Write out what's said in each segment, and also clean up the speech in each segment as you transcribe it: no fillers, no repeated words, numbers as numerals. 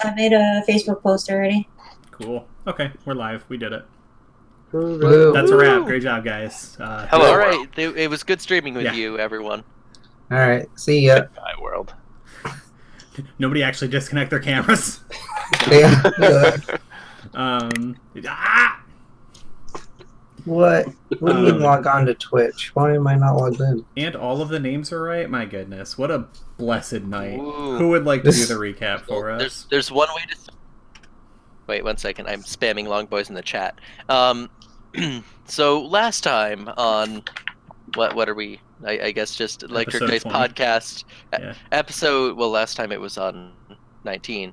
I made a Facebook post already. Cool. Okay, we're live. We did it. Woo. That's a wrap. Great job, guys. Hello. All right. It was good streaming with you, everyone. All right. See ya. Goodbye, world. Nobody actually disconnect their cameras. Yeah. What? What do you mean log on to Twitch? Why am I not logged in? And all of the names are right? My goodness. What a blessed night. Ooh. Who would like to do the recap for us? There's one way to... Wait, 1 second. I'm spamming Long Boys in the chat. So last time on... What are we... I guess just Electric Dice Podcast. Yeah. Episode... Well, last time it was on 19.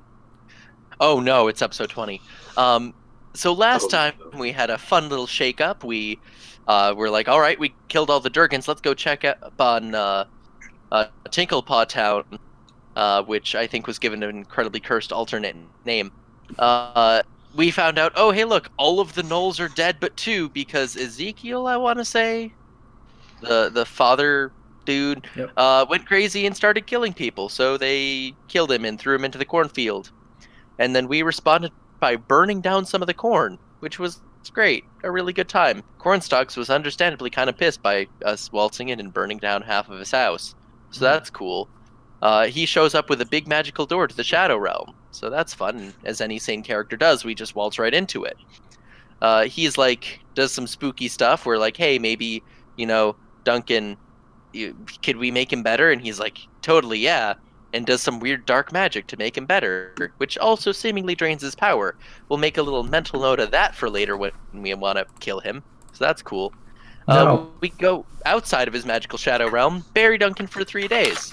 Oh, no, it's episode 20. So last time we had a fun little shake-up. We were like, all right, we killed all the Durgans. Let's go check up on Tinklepaw Town, which I think was given an incredibly cursed alternate name. We found out, oh, hey, look, all of the gnolls are dead but two, because Ezekiel, I want to say, the father dude, went crazy and started killing people. So they killed him and threw him into the cornfield. And then we responded by burning down some of the corn, which was great. A really good time. Cornstalks was understandably kind of pissed by us waltzing in and burning down half of his house. So that's cool. He shows up with a big magical door to the Shadow Realm. So that's fun. And as any sane character does, we just waltz right into it. He's like, does some spooky stuff. We're like, hey, maybe, Duncan, could we make him better? And he's like, totally, yeah. And does some weird dark magic to make him better, which also seemingly drains his power. We'll make a little mental note of that for later when we want to kill him. So that's cool. We go outside of his magical shadow realm, bury Duncan for 3 days.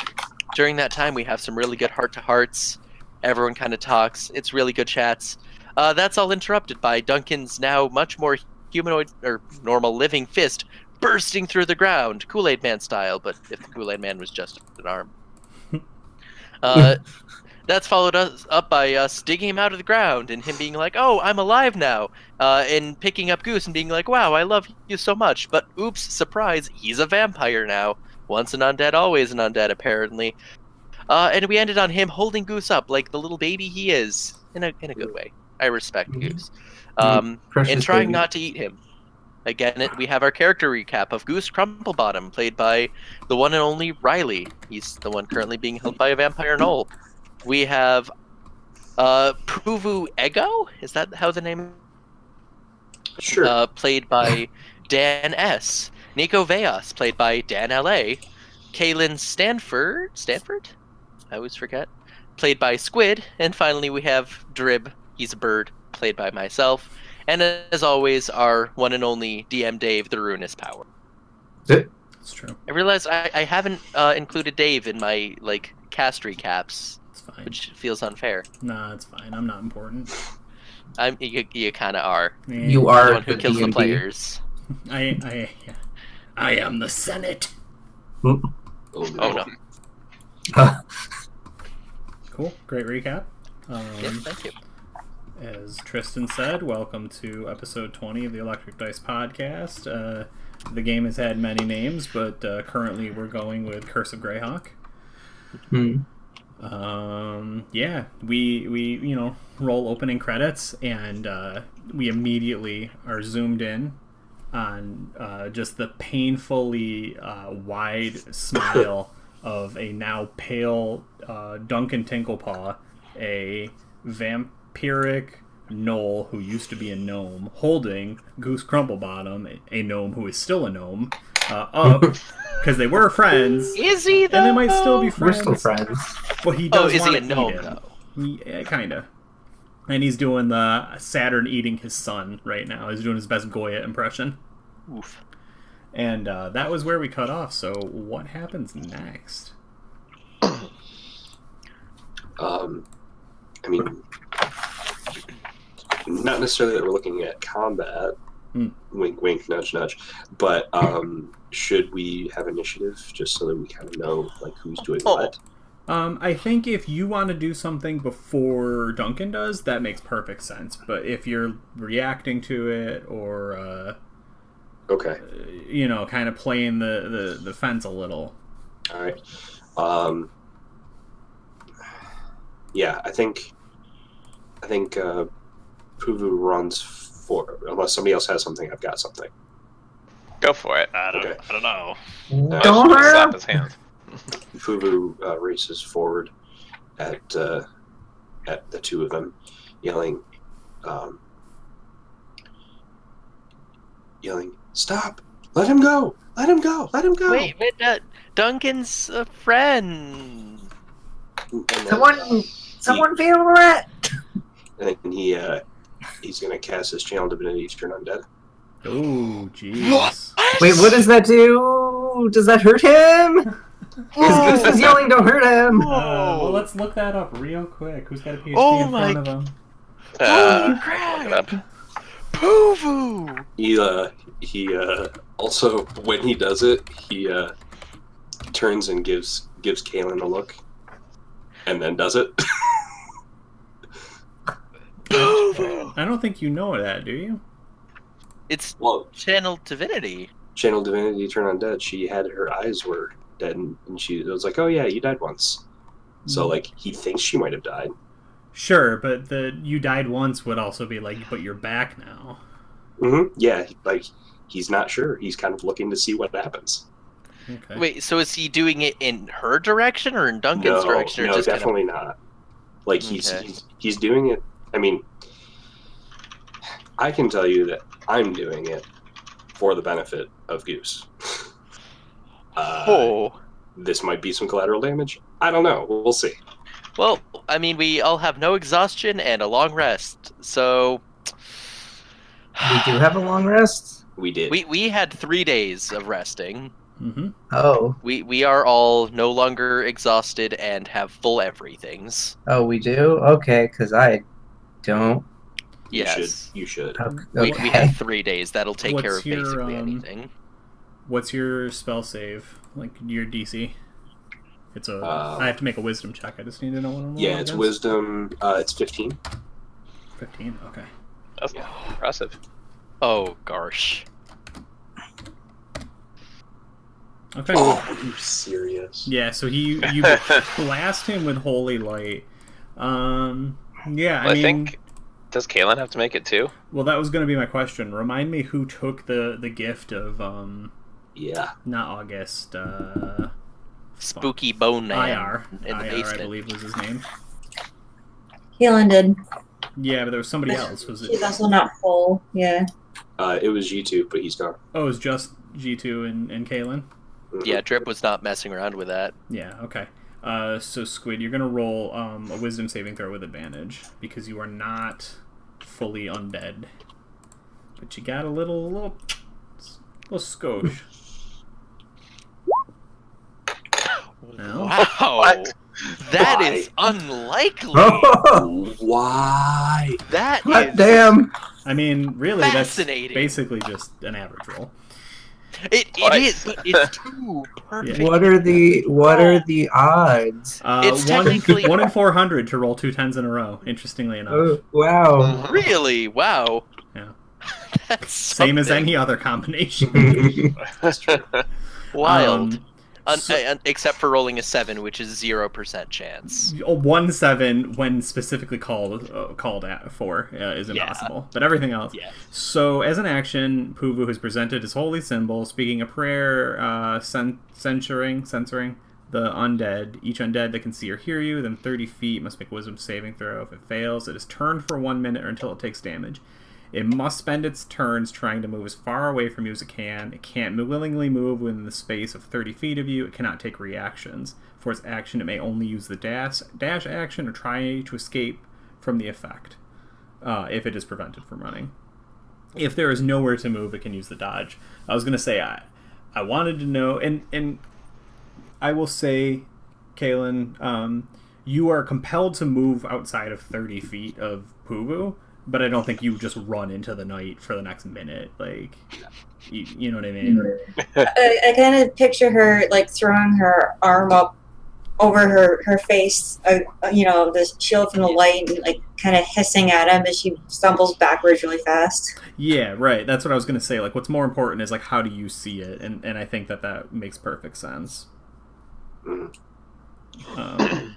During that time, we have some really good heart-to-hearts. Everyone kind of talks. It's really good chats. That's all interrupted by Duncan's now much more humanoid or normal living fist bursting through the ground, Kool-Aid Man style, but if the Kool-Aid Man was just an arm. That's followed up by us digging him out of the ground and him being like, oh, I'm alive now, and picking up Goose and being like, wow, I love you so much, but oops, surprise, he's a vampire now. Once an undead, always an undead, apparently. And we ended on him holding Goose up like the little baby he is, in a good way. I respect Goose. And trying not to eat him. Again, we have our character recap of Goose Crumplebottom, played by the one and only Riley. He's the one currently being held by a vampire gnoll. We have Puvu Ego? Is that how the name is? Sure. Played by Dan S. Nico Veas, played by Dan L.A. Kaylin Stanford? I always forget. Played by Squid. And finally we have Drib, he's a bird, played by myself. And as always, our one and only DM Dave, the Ruinous Power. That's true. I realize I haven't included Dave in my cast recaps, which feels unfair. Nah, it's fine. I'm not important. You kind of are. Yeah. You are the one who kills the players. I am the Senate. Oh no. Cool. Great recap. Yes, thank you. As Tristan said, welcome to episode 20 of the Electric Dice Podcast. The game has had many names, but currently we're going with Curse of Greyhawk. Yeah, we roll opening credits, and we immediately are zoomed in on just the painfully wide smile of a now pale Duncan Tinklepaw, a vampiric gnoll who used to be a gnome, holding Goose Crumplebottom, a gnome who is still a gnome, up because they were friends. Is he though? And they might still be friends. We're still friends. Well, he does is want he a to gnome eat him. though? Yeah, kinda. And he's doing the Saturn eating his son right now. He's doing his best Goya impression. Oof. And that was where we cut off. So what happens next? I mean, not necessarily that we're looking at combat. Wink, wink, nudge, nudge. But should we have initiative just so that we kind of know who's doing what? I think if you want to do something before Duncan does, that makes perfect sense. But if you're reacting to it or okay, kind of playing the fence a little. All right. Yeah, I think think Puvu runs for. Unless somebody else has something, I've got something. Go for it. I Okay. don't know. Don't Just slap hurt his hand. Fuvu races forward at the two of them, yelling, "Stop! Let him go! Let him go! Let him go!" Wait, Duncan's a friend. And then, Someone feel rat. and then he's gonna cast his channel divinity to turn undead. Oh, jeez. Wait, what does that do? Does that hurt him? Because Goose is yelling, don't hurt him. Well, let's look that up real quick. Who's got a PhD Oh in my- front of him? Holy Look it crap! up. Poo-voo! He also, when he does it, he turns and gives Kaelin a look, and then does it. Poo-voo! I don't think you know that, do you? It's Well, channel divinity. channel divinity turn undead. She had her eyes were dead, and she was like, "Oh yeah, you died once." So like he thinks she might have died. Sure, but the you died once would also be like, but you're back now. Yeah, like he's not sure. He's kind of looking to see what happens. Okay. Wait, so is he doing it in her direction or in Duncan's direction? Or No, just definitely not. Like Okay. he's doing it. I mean, I can tell you that I'm doing it for the benefit of Goose. Oh. This might be some collateral damage. I don't know. We'll see. Well, I mean, we all have no exhaustion and a long rest, so We do have a long rest? We did. we had 3 days of resting. Mm-hmm. Oh. We are all no longer exhausted and have full everythings. Oh, we do? Okay, because I don't. You Yes. should. We Okay. had 3 days. That'll take care What's of your, basically anything. What's your spell save? Like your DC? It's a. I have to make a wisdom check. I just need to know what I'm rolling Yeah, it's against. wisdom. It's 15. 15. Okay. That's impressive. Oh gosh. Okay. Oh, are you serious? Yeah. So you blast him with holy light. Yeah. Well, I mean, think. Does Kaelin have to make it too? Well, that was going to be my question. Remind me who took the gift of Yeah. not August. Spooky Bone Man IR. in the IR, basement. I believe was his name. Keelan did. Yeah, but there was somebody else. Was She's it? also not full. Yeah. It was G2, but he's gone. Oh, it was just G2 and Kaelin. Mhm. Yeah, Drip was not messing around with that. Yeah. Okay. So Squid, you're gonna roll a Wisdom saving throw with advantage because you are not fully undead, but you got a little skosh. No? Wow. What? That Why? is unlikely. Oh, Why? That God is damn. I mean, really, that's Fascinating. basically just an average roll. It What? is, but it's too perfect. What are the odds? It's One technically- 1 in 400 to roll 2 10s in a row. Interestingly enough, Oh, wow. Really? Wow. Yeah. That's Same as something any other combination. That's true. wild. So- Except for rolling a 7, which is 0% chance. 1-7 when specifically called for is impossible, but everything else. Yeah. So as an action, Puvu has presented his holy symbol, speaking a prayer, censoring the undead. Each undead that can see or hear you within 30 feet must make a wisdom saving throw. If it fails, it is turned for 1 minute or until it takes damage. It must spend its turns trying to move as far away from you as it can. It can't willingly move within the space of 30 feet of you. It cannot take reactions. For its action, it may only use the dash action or try to escape from the effect if it is prevented from running. If there is nowhere to move, it can use the dodge. I was going to say, I wanted to know, and I will say, Kaelin, you are compelled to move outside of 30 feet of Puvu, but I don't think you just run into the night for the next minute. Like, you know what I mean? I kind of picture her like throwing her arm up over her face, the shield from the light, and like kind of hissing at him as she stumbles backwards really fast. Yeah, right. That's what I was going to say. Like, what's more important is, like, how do you see it? And I think that makes perfect sense. Mhm.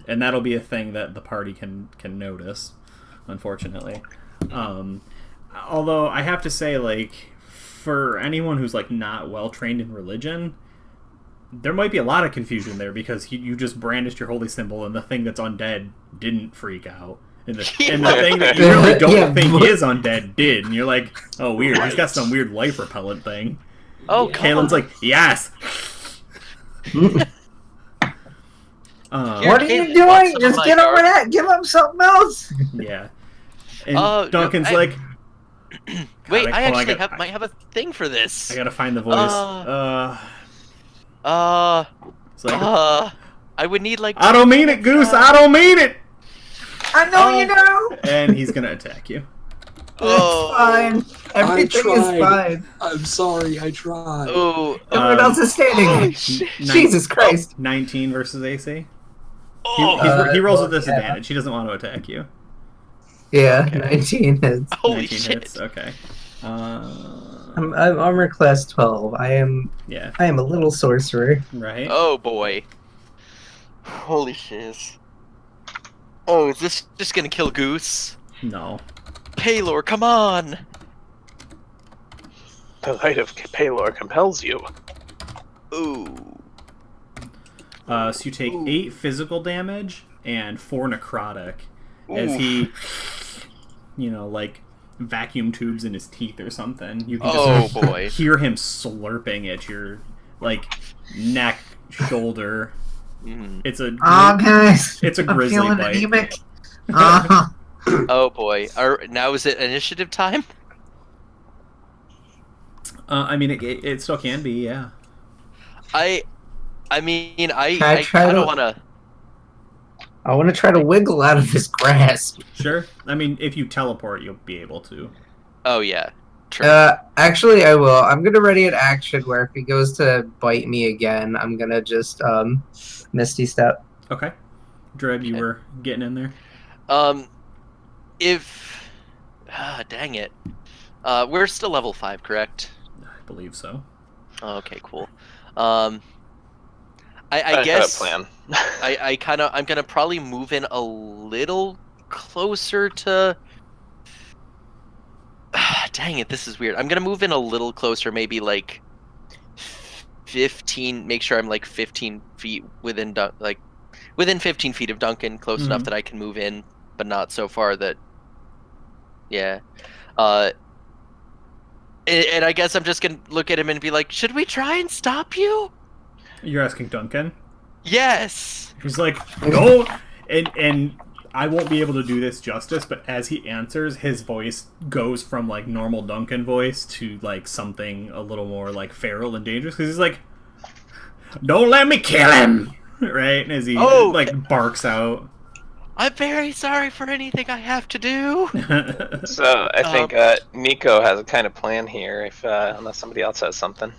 And that'll be a thing that the party can notice. unfortunately. Although I have to say, like, for anyone who's like not well trained in religion, there might be a lot of confusion there because you just brandished your holy symbol and the thing that's undead didn't freak out. And the thing that you really don't think is undead did. And you're like, oh, weird. He's got some weird life repellent thing. Oh, Kalen's like, yes! What are you doing? Just get over that. Give him something else. Yeah. And Duncan's like... Wait, I actually might have a thing for this. I gotta find the voice. It's like, I would need like... I don't mean it, Goose! I don't mean it! I know you know. And he's gonna attack you. It's fine. Everything is fine. I'm sorry, I tried. Oh, Everyone else is standing. Jesus Christ. 19 versus AC. oh, He rolls with disadvantage. He doesn't want to attack you. Yeah, 19 hits. holy 19 shit. hits. Okay. I'm armor class 12. I am a little sorcerer. Right. Oh boy. Holy shiz. Oh, is this just gonna kill Goose? No. Paylor, come on! The light of Paylor compels you. Ooh. So you take 8 physical damage and 4 necrotic as he, like vacuum tubes in his teeth or something. You can just boy. hear him slurping at your neck, shoulder. Mm. It's a guys. it's a grizzly I'm feeling bite. anemic. Oh boy. Now is it initiative time? I mean, it still can be, yeah. I mean, I try kind to- of want to... I want to try to wiggle out of his grasp. Sure. I mean, if you teleport, you'll be able to. Oh, yeah. True. Actually, I will. I'm gonna ready an action where if he goes to bite me again, I'm gonna just Misty Step. Okay. Dread, you were getting in there? If... dang it. We're still level 5, correct? I believe so. Oh, okay, cool. I guess... plan. I'm gonna probably move in a little closer to... Dang it, this is weird. I'm gonna move in a little closer, maybe like 15. Make sure I'm like 15 feet within 15 feet of Duncan, close enough that I can move in, but not so far that. Yeah. And I guess I'm just gonna look at him and be like, "Should we try and stop you?" You're asking Duncan? Yes. He's like, no! And I won't be able to do this justice, but as he answers, his voice goes from, like, normal Duncan voice to, like, something a little more, like, feral and dangerous, because he's like, don't let me kill him! Right? As he, barks out. I'm very sorry for anything I have to do. So I think Nico has a kind of plan here. If unless somebody else has something.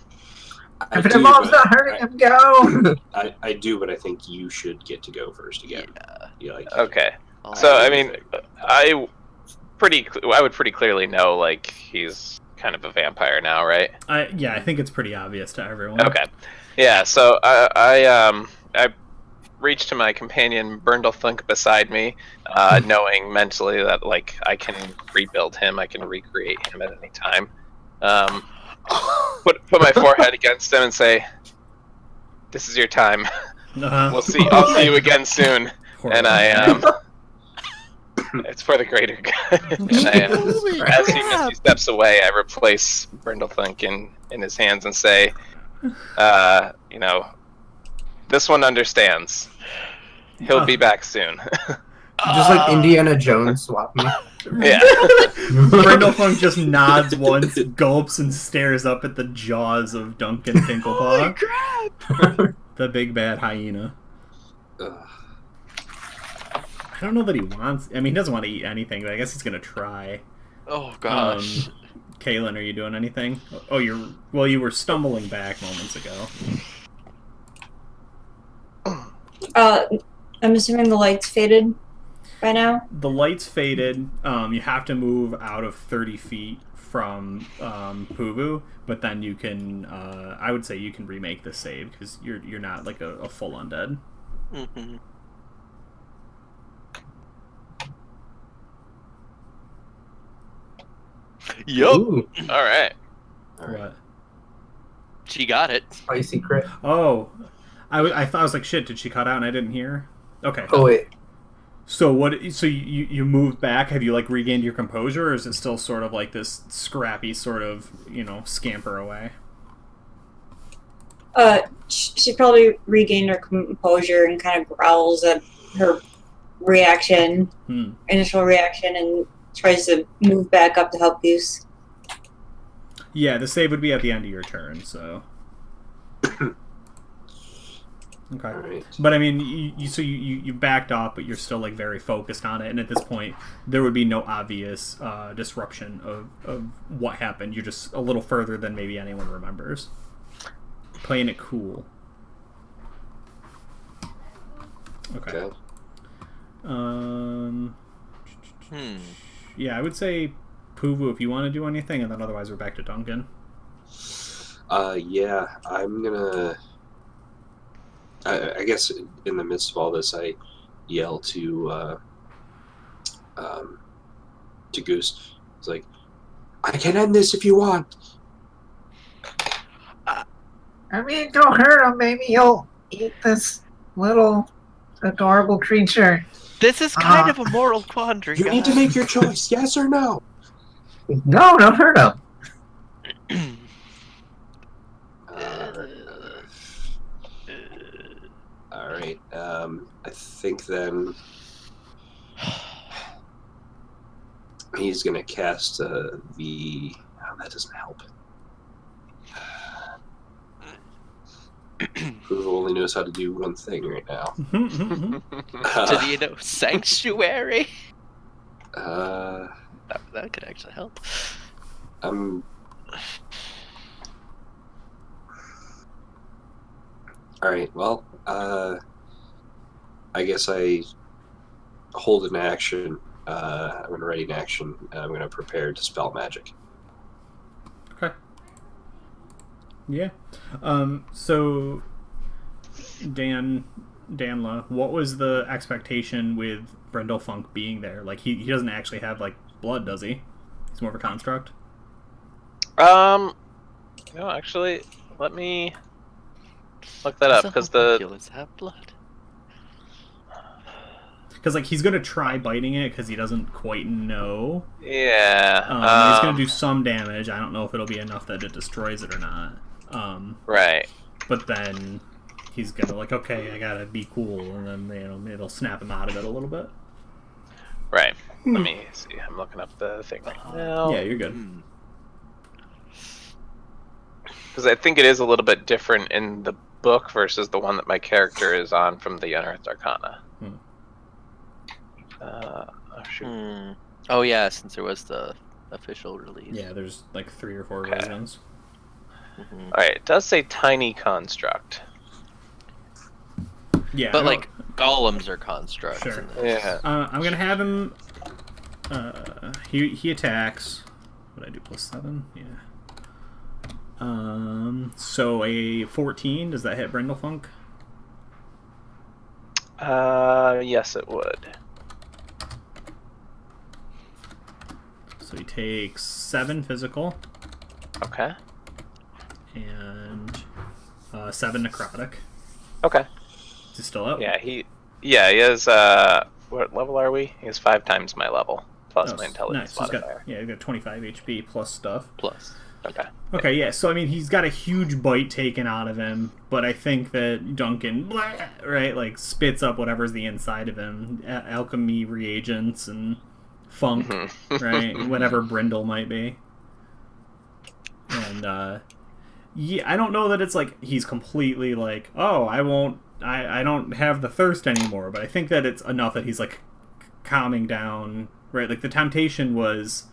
If it involves not hurting him, go. I do, but I think you should get to go first again. Yeah. Okay. So I mean, I would pretty clearly know like he's kind of a vampire now, right? I think it's pretty obvious to everyone. Okay. Yeah. So I reach to my companion Brindlethunk beside me, knowing mentally that like I can rebuild him, I can recreate him at any time. Put my forehead against him and say, "This is your time. I'll see you again soon." And it's for the greater good. And as he steps away, I replace Brindlethunk in his hands and say, this one understands. He'll be back soon. Just like Indiana Jones swap me. Yeah. Brindlethunk just nods once, gulps, and stares up at the jaws of Duncan Tinklepaw. Holy crap! The big bad hyena. Ugh. I don't know that he wants... I mean, he doesn't want to eat anything, but I guess he's going to try. Oh, gosh. Kaylin, are you doing anything? Oh, you were stumbling back moments ago. I'm assuming the lights faded by now. The light's faded. You have to move out of 30 feet from Puvu, but then you can... I would say you can remake the save, because you're not like a full undead. Mm-hmm. Yup. Ooh, All right. All right. What? She got it. spicy crit. Oh, I thought I was like, shit. Did she cut out and I didn't hear? Okay. Oh wait. So what? So you moved back? Have you like regained your composure, or is it still sort of like this scrappy sort of scamper away? She probably regained her composure and kind of growls at her initial reaction, and tries to move back up to help Goose. Yeah, the save would be at the end of your turn, so. Okay. All right. But I mean, you backed off, but you're still like very focused on it, and at this point, there would be no obvious disruption of what happened. You're just a little further than maybe anyone remembers. Playing it cool. Okay. Yeah, I would say Puvu if you want to do anything, and then otherwise we're back to Duncan. Yeah, I'm gonna. I guess in the midst of all this, I yell to Goose. It's like, I can end this if you want. I mean, don't hurt him. Maybe he'll eat this little adorable creature. This is kind of a moral quandary. You need to make your choice, yes or no. No, don't hurt him. All right. I think then he's gonna cast the. Oh, that doesn't help. Who only knows how to do one thing right now? Did you know Sanctuary? That That could actually help. all right. Well, I guess I hold an action. I'm gonna ready an action. I'm gonna prepare to spell magic. Okay. Yeah. So Danla, what was the expectation with Brindlefunk being there? Like he doesn't actually have like blood, does he? He's more of a construct. No, actually, let me look that up because Homunculus have blood. Because like he's gonna try biting it because he doesn't quite know. Yeah. He's gonna do some damage. I don't know if it'll be enough that it destroys it or not. Right. But then he's gonna like, okay, I gotta be cool, and then it'll snap him out of it a little bit. Right. Let me see. I'm looking up the thing right now. Yeah, you're good. Because I think it is a little bit different in the book versus the one that my character is on from the Unearthed Arcana. Oh, shoot. Oh yeah, since there was the official release. Yeah, there's like 3 or 4 versions. Alright, it does say tiny construct. Yeah, But like golems are constructs. Sure. in this. Yeah. I'm gonna have him. He attacks. What did I do? +7. Yeah. So a 14. Does that hit Brindlefunk? Yes, it would. So he takes 7 physical Okay. and 7 necrotic. Okay. Is he still up? Yeah, he has. What level are we? He has 5 times my level plus my intelligence nice. modifier. He's got 25 HP plus stuff. Plus. Okay. Okay, yeah. So I mean, he's got a huge bite taken out of him, but I think that Duncan, right, like spits up whatever's the inside of him, alchemy reagents and funk, right, whatever Brindle might be. And yeah, I don't know that it's like he's completely like, oh, I don't have the thirst anymore, but I think that it's enough that he's like calming down, right? Like the temptation was,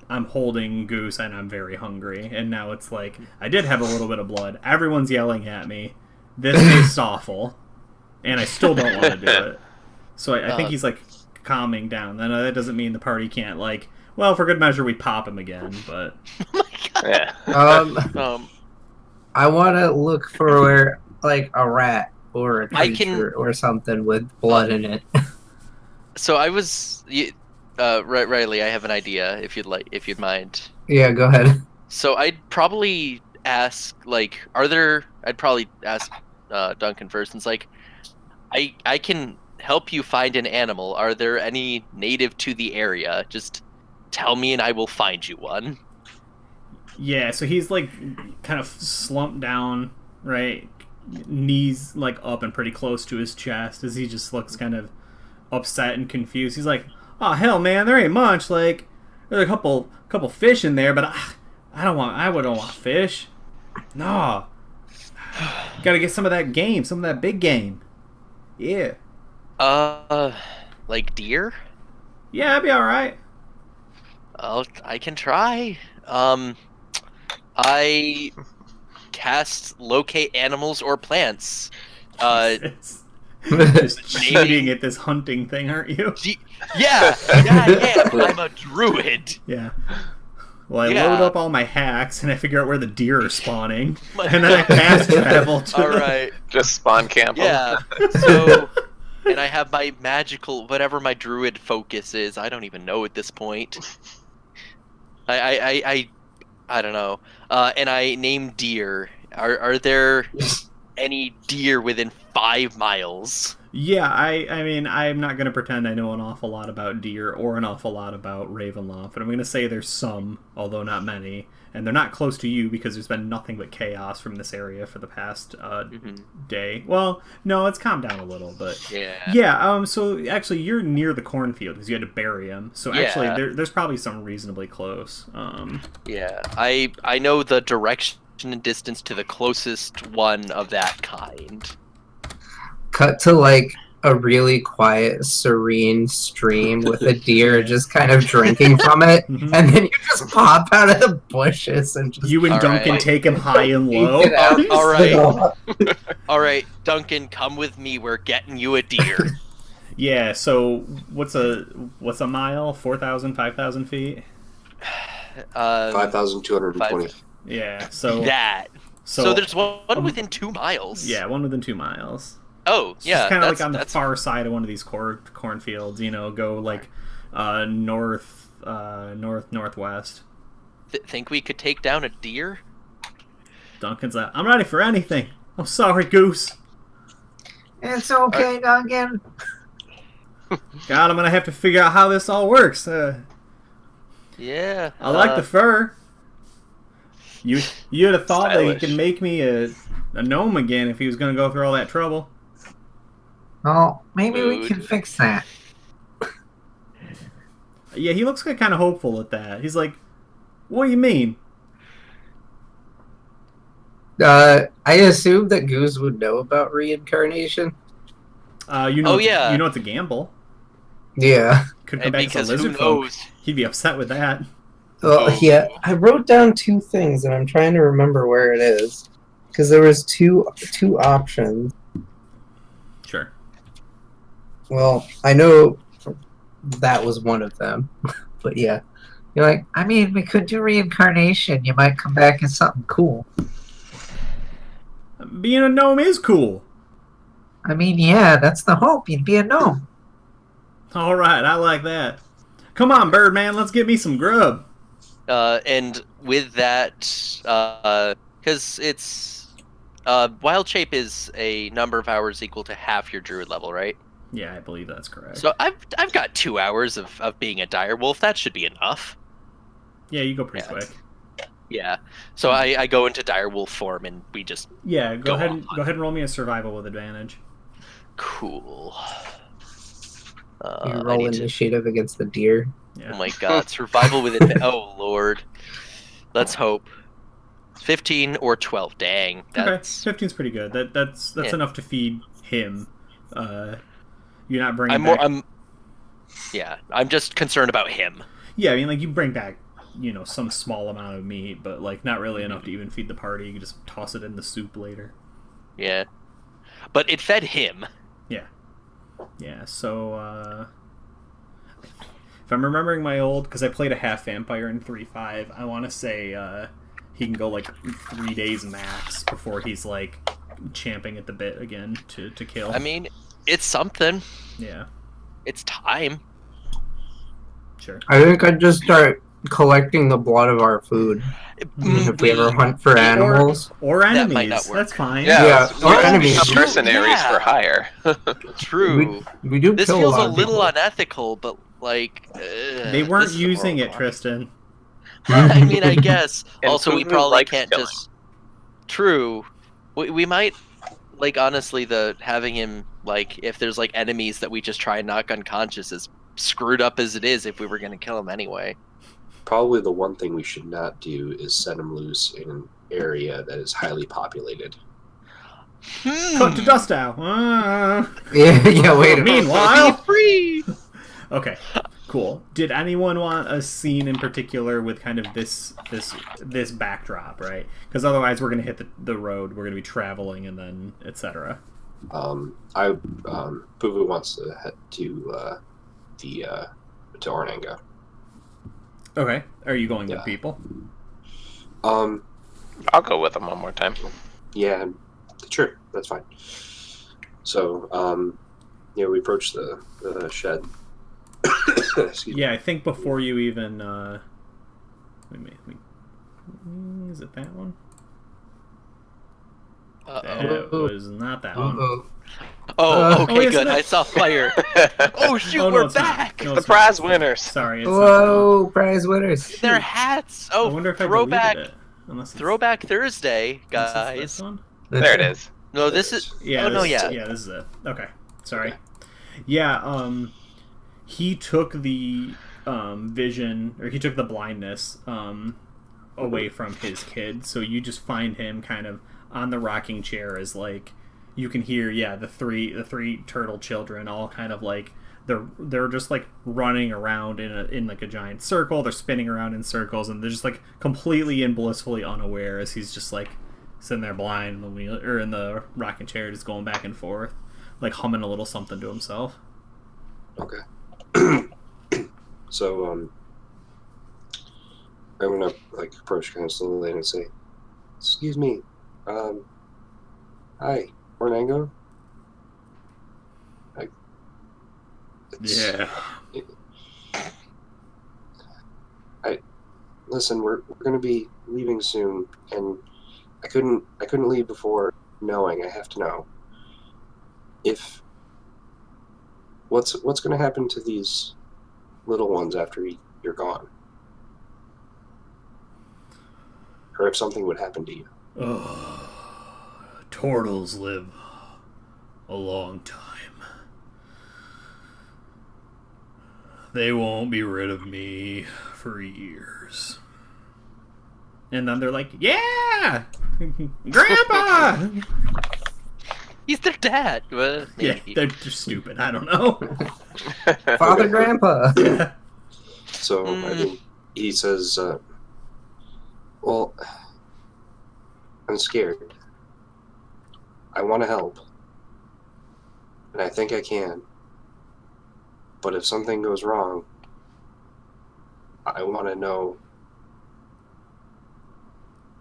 I'm holding Goose and I'm very hungry, and now it's like I did have a little bit of blood. Everyone's yelling at me. This tastes awful, and I still don't want to do it. So I think he's like calming down. Then that doesn't mean the party can't like. Well, for good measure, we pop him again, but Oh my god. Yeah. I want to look for like a rat or a creature or something with blood in it. So I was, Riley. I have an idea. If you'd mind. Yeah, go ahead. So I'd probably ask, like, I'd probably ask Duncan first. And it's like, I can help you find an animal. Are there any native to the area? Just tell me and I will find you one. Yeah, so he's like kind of slumped down, right? Knees like up and pretty close to his chest as he just looks kind of upset and confused. He's like, "Oh hell, man, there ain't much. Like, there's a couple fish in there, but I wouldn't want fish. No, gotta get some of that game, some of that big game. Yeah, Like deer? yeah, that'd be all right. I can try. I cast locate animals or plants. It's just cheating at this hunting thing, aren't you? Yeah, I am. I'm a druid. Yeah. Well, I Yeah. load up all my hacks and I figure out where the deer are spawning, and then I fast travel to. All right. Just spawn camp 'em. Yeah. So, and I have my magical, whatever my druid focus is. I don't even know at this point. I don't know. And I name deer. Are there any deer within 5 miles? Yeah, I mean, I'm not going to pretend I know an awful lot about deer or an awful lot about Ravenloft, but I'm going to say there's some, although not many, and they're not close to you because there's been nothing but chaos from this area for the past day. Well, no, it's calmed down a little, but yeah. So actually, you're near the cornfield because you had to bury him. So actually, there's probably some reasonably close. Yeah, I know the direction and distance to the closest one of that kind. Cut to like a really quiet, serene stream with a deer just kind of drinking from it, Mhm. and then you just pop out of the bushes and just You and All Duncan right. take him high and low. Get out. All right. All right, Duncan, come with me. We're getting you a deer. Yeah. So what's a mile? 4,000, 5,000 feet. 5,220. Yeah. So That. So there's one within 2 miles. Yeah, one within 2 miles. Oh, It's yeah. just kind of like on the that's far side of one of these cornfields. You know, go like northwest. Think we could take down a deer? Duncan's like, I'm ready for anything. I'm sorry, Goose. It's okay, Duncan. God, I'm gonna have to figure out how this all works. Yeah. I like the fur. You'd have thought that he Stylish. could make me a gnome again if he was gonna go through all that trouble. Well, maybe we Mood. can fix that. Yeah, he looks kind of hopeful at that. He's like, "What do you mean?" I assume that Goose would know about reincarnation. You know, Oh, yeah. you know it's a gamble. Yeah. Could come And back as because a who lizard folk. knows? He'd be upset with that. Well, Oh. yeah. I wrote down 2 things, and I'm trying to remember where it is, because there was two options. Sure. Well, I know that was one of them, but yeah. You're like, I mean, we could do reincarnation. You might come back as something cool. Being a gnome is cool. I mean, yeah, that's the hope. You'd be a gnome. All right, I like that. Come on, Birdman, let's get me some grub. And with that, because it's wild shape is a number of hours equal to half your druid level, right? Yeah, I believe that's correct. So I've got 2 hours of being a dire wolf. That should be enough. Yeah, you go pretty Yeah. quick. Yeah. So I go into dire wolf form and we just Yeah, go Go ahead. on. Go ahead and roll me a survival with advantage. cool. You I roll need to- initiative against the deer. Yeah. Oh my god, survival with advantage. Oh lord. Let's hope. 15 or 12. Dang. Okay, That's 15's pretty good. That's Yeah. enough to feed him. You're not bringing I'm back. I'm just concerned about him. Yeah, I mean, like you bring back, you know, some small amount of meat, but like not really enough to even feed the party. You can just toss it in the soup later. Yeah. But it fed him. Yeah. So if I'm remembering my old, because I played a half vampire in 3.5, I want to say he can go like 3 days max before he's like champing at the bit again to kill. I mean, it's something. Yeah. It's time. Sure. I think I'd just start collecting the blood of our food. If we ever hunt for animals. Or That enemies. might not work. That's fine. Yeah, or or enemies. mercenaries for hire. True. We do This kill feels a a lot of little people. unethical, but like They weren't this is a using moral it, quandary. Tristan. I mean, I guess. And Also, we Fubu probably likes can't killing. just. True. We might, like, honestly, having him, like, if there's like enemies that we just try and knock unconscious, as screwed up as it is, if we were gonna kill him anyway. Probably the one thing we should not do is set him loose in an area that is highly populated. Cut to dust now. Yeah, wait a minute. Meanwhile, Free. okay, cool. Did anyone want a scene in particular with kind of this backdrop, right? Because otherwise, we're gonna hit the road. We're gonna be traveling, and then etc. Puvu wants to head to Ornanga. Okay, are you going Yeah. with people? I'll go with them one more time. Yeah, sure, that's fine. So, we approach the shed. Excuse me. Yeah, I think before you even is it that one? That was not that one. Uh-oh. Oh, okay, yes, good. no. I saw fire. Oh shoot, Oh, no, we're it's not. back. No, it's The prize not. winners. Sorry, it's not Whoa, prize winners. Their hats. that one. Oh, I wonder if I throwback. deleted it. Unless it's, Throwback Thursday, unless it's guys. this one? There it is. No, this is. Yeah. Oh no, this- yeah. Yeah, this is it. Okay. Sorry. Okay. Yeah. He took the vision, or he took the blindness away from his kid. So you just find him kind of on the rocking chair, as like you can hear, the three turtle children all kind of like they're just like running around in like a giant circle. They're spinning around in circles, and they're just like completely and blissfully unaware as he's just like sitting there blind in the wheel or in the rocking chair, just going back and forth, like humming a little something to himself. Okay. So, I'm gonna like approach kind of slowly and say, "Excuse me, hi, Ornango." Yeah. Listen, we're gonna be leaving soon, and I couldn't leave before knowing. I have to know if what's gonna happen to these little ones after you're gone, or if something would happen to you. Turtles live a long time. They won't be rid of me for years. And then they're like, yeah! Grandpa! He's their dad. Well, Yeah, maybe. they're just stupid. I don't know. Father Grandpa. Yeah. So I mean, he says, "Well, I'm scared. I want to help, and I think I can. But if something goes wrong, I want to know.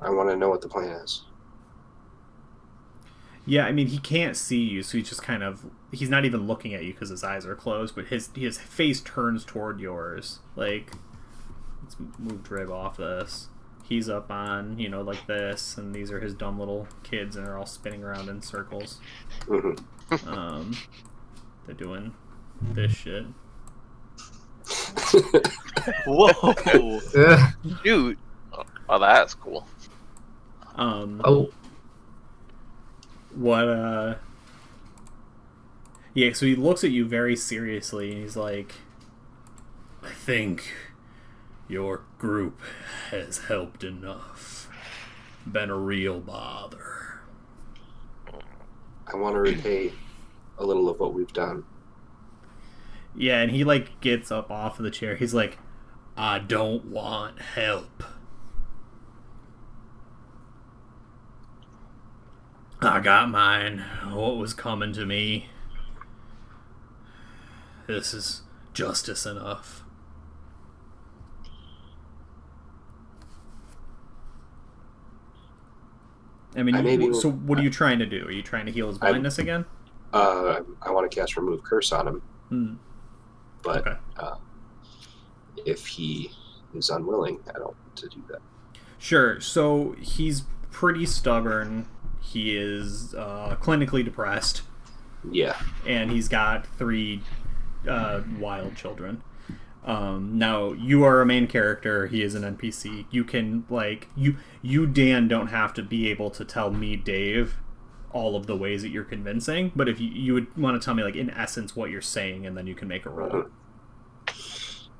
I want to know what the plan is." Yeah, I mean, he can't see you, so he's just kind of... He's not even looking at you because his eyes are closed, but his face turns toward yours. Like, let's move Drib off this. He's up on, like this, and these are his dumb little kids, and they're all spinning around in circles. Mm-hmm. They're doing this shit. Whoa, Ugh. dude. Well, that's cool. Oh, What, Yeah, so he looks at you very seriously, and he's like, I think your group has helped enough. Been a real bother. I want to repay a little of what we've done. Yeah, and he, like, gets up off of the chair. He's like, I don't want help. I got mine. What was coming to me. This is justice enough. I mean, so what are you trying to do? Are you trying to heal his blindness again? I want to cast Remove Curse on him. Hmm. But Okay. if he is unwilling, I don't want to do that. Sure. So he's pretty stubborn. He is clinically depressed, Yeah. and he's got 3 wild children. Now you are a main character. He is an NPC. You can you Dan don't have to be able to tell me, Dave, all of the ways that you're convincing. But if you would want to tell me in essence what you're saying, and then you can make a roll.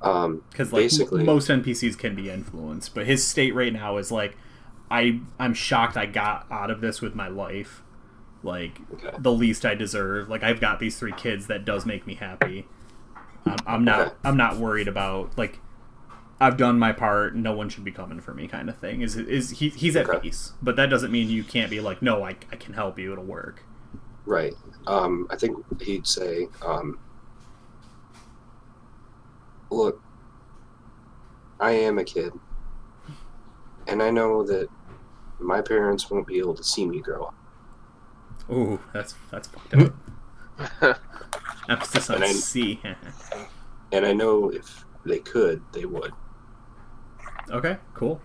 Because basically, most NPCs can be influenced, but his state right now is I'm shocked I got out of this with my life. The least I deserve. I've got these 3 kids that does make me happy. I'm not worried about I've done my part. No one should be coming for me, kind of thing. He's at peace, but that doesn't mean you can't be no, I can help you. It'll work. Right. I think he'd say, look, I am a kid, and I know that my parents won't be able to see me grow up. Ooh, that's fucked up. Emphasis on C. And I know if they could, they would. Okay, cool.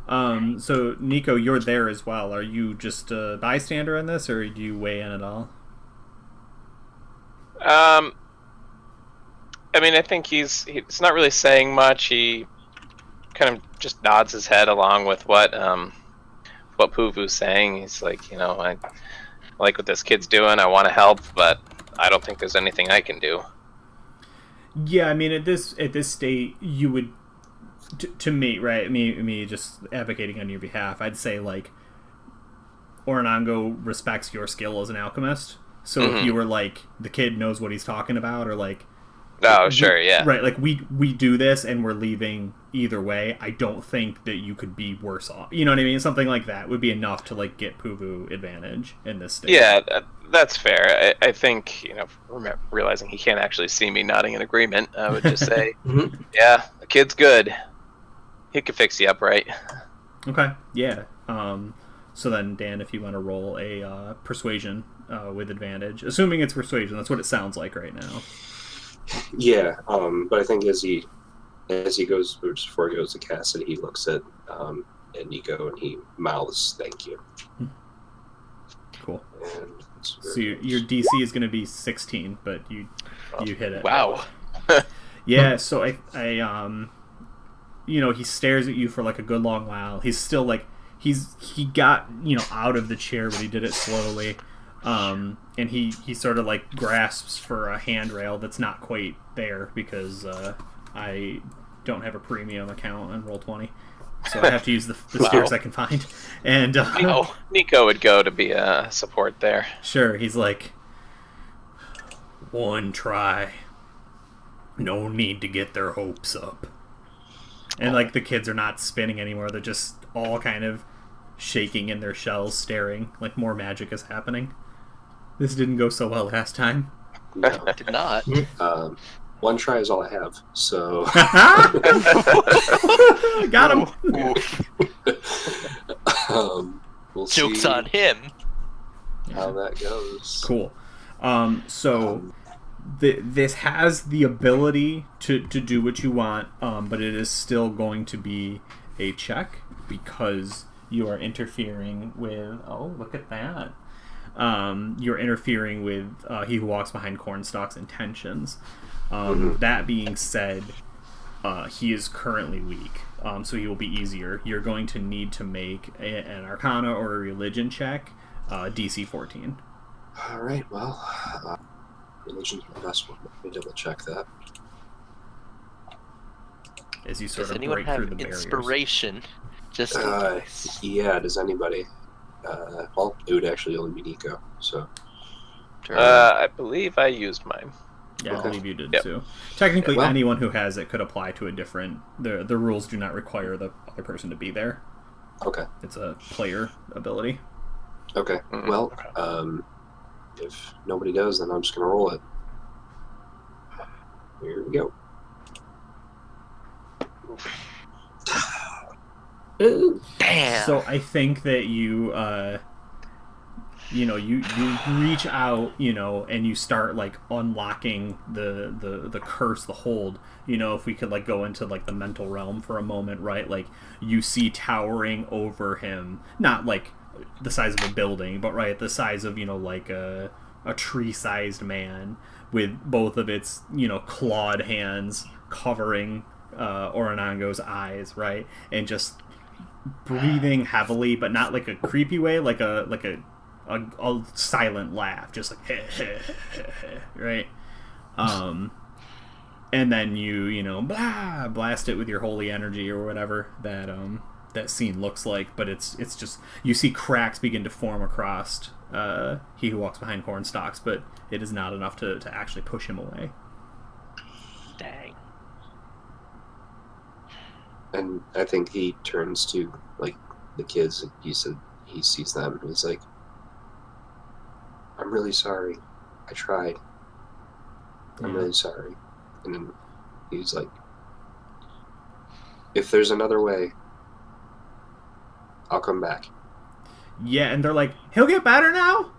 So Nico, you're there as well. Are you just a bystander in this, or do you weigh in at all? I mean, I think he's not really saying much. He kind of just nods his head along with what Puvu's saying. He's like, I like what this kid's doing. I want to help, but I don't think there's anything I can do. Yeah, I mean, at this state, you would, to me, right? Me just advocating on your behalf. I'd say Oranango respects your skill as an alchemist. So if you were the kid knows what he's talking about, or oh, sure, yeah, right, we do this and we're leaving either way, I don't think that you could be worse off. You know what I mean? Something like that would be enough to get Puvu advantage in this state. Yeah, that's fair. I think realizing he can't actually see me nodding in agreement, I would just say, yeah, the kid's good. He could fix you up, right? Okay, yeah. So then, Dan, if you want to roll a persuasion with advantage, assuming it's persuasion, that's what it sounds like right now. Yeah, but I think as he goes, or just before he goes to cast it, he looks at Nico and he mouths "Thank you." Cool. And so your DC is going to be 16, but you hit it. Wow. Yeah. So I he stares at you for a good long while. He's still he got out of the chair, but he did it slowly. And he sort of grasps for a handrail that's not quite there because I don't have a premium account on Roll20, so I have to use the stairs I can find. And Nico would go to be a support there. Sure, he's one try, no need to get their hopes up. And the kids are not spinning anymore; they're just all kind of shaking in their shells, staring more magic is happening. This didn't go so well last time. No, it did not. One try is all I have, so... Got him! We'll Joke's see on him. how that goes. Cool. This has the ability to do what you want, but it is still going to be a check because you are interfering with... Oh, look at that. You're interfering with he who walks behind Cornstalk's intentions. That being said, he is currently weak, so he will be easier. You're going to need to make an Arcana or a Religion check, DC 14. All right, well, religion's my best one. Let me double check that. As you sort Does of anyone break through have the barriers. inspiration? Just in case. Yeah, does anybody? Well, it would actually only be Nico, so... I believe I used mine. Yeah, I Okay. believe you did Yep. too. Technically, Well- anyone who has it could apply to a different... The rules do not require the other person to be there. Okay. It's a player ability. Okay. Mhm. Well, if nobody does, then I'm just gonna roll it. Here we go. Damn. So I think that you you reach out, and you start like unlocking the curse, the hold. If we could like go into like the mental realm for a moment, right? Like you see towering over him, not like the size of a building, but right the size of like a tree-sized man with both of its clawed hands covering Oronango's eyes, right, and just breathing heavily, but not like a creepy way, like a silent laugh, just like right. And then you blast it with your holy energy or whatever that scene looks like, but it's just you see cracks begin to form across he who walks behind corn stalks, but it is not enough to actually push him away. Dang. And I think he turns to like the kids, and he said he sees them, and he's like, "I'm really sorry. I tried. I'm really sorry." And then he's like, "If there's another way, I'll come back." Yeah, and they're like, "He'll get better now?"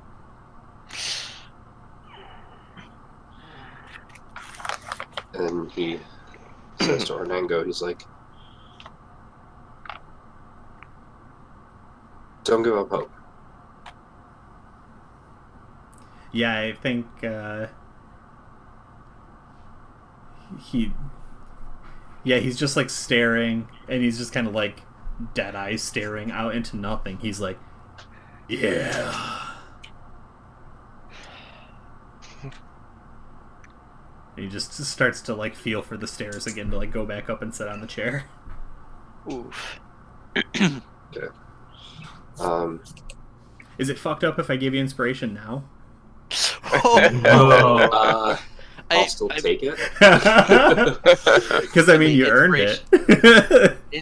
And he says to Ornango, he's like, "Don't give up hope." Yeah, I think he's just like staring, and he's just kind of like dead eyes staring out into nothing. He's like, yeah. And he just starts to like feel for the stairs again to like go back up and sit on the chair. Oof. Okay. Is it fucked up if I give you inspiration now? I'll still take it. Because I mean, you earned it.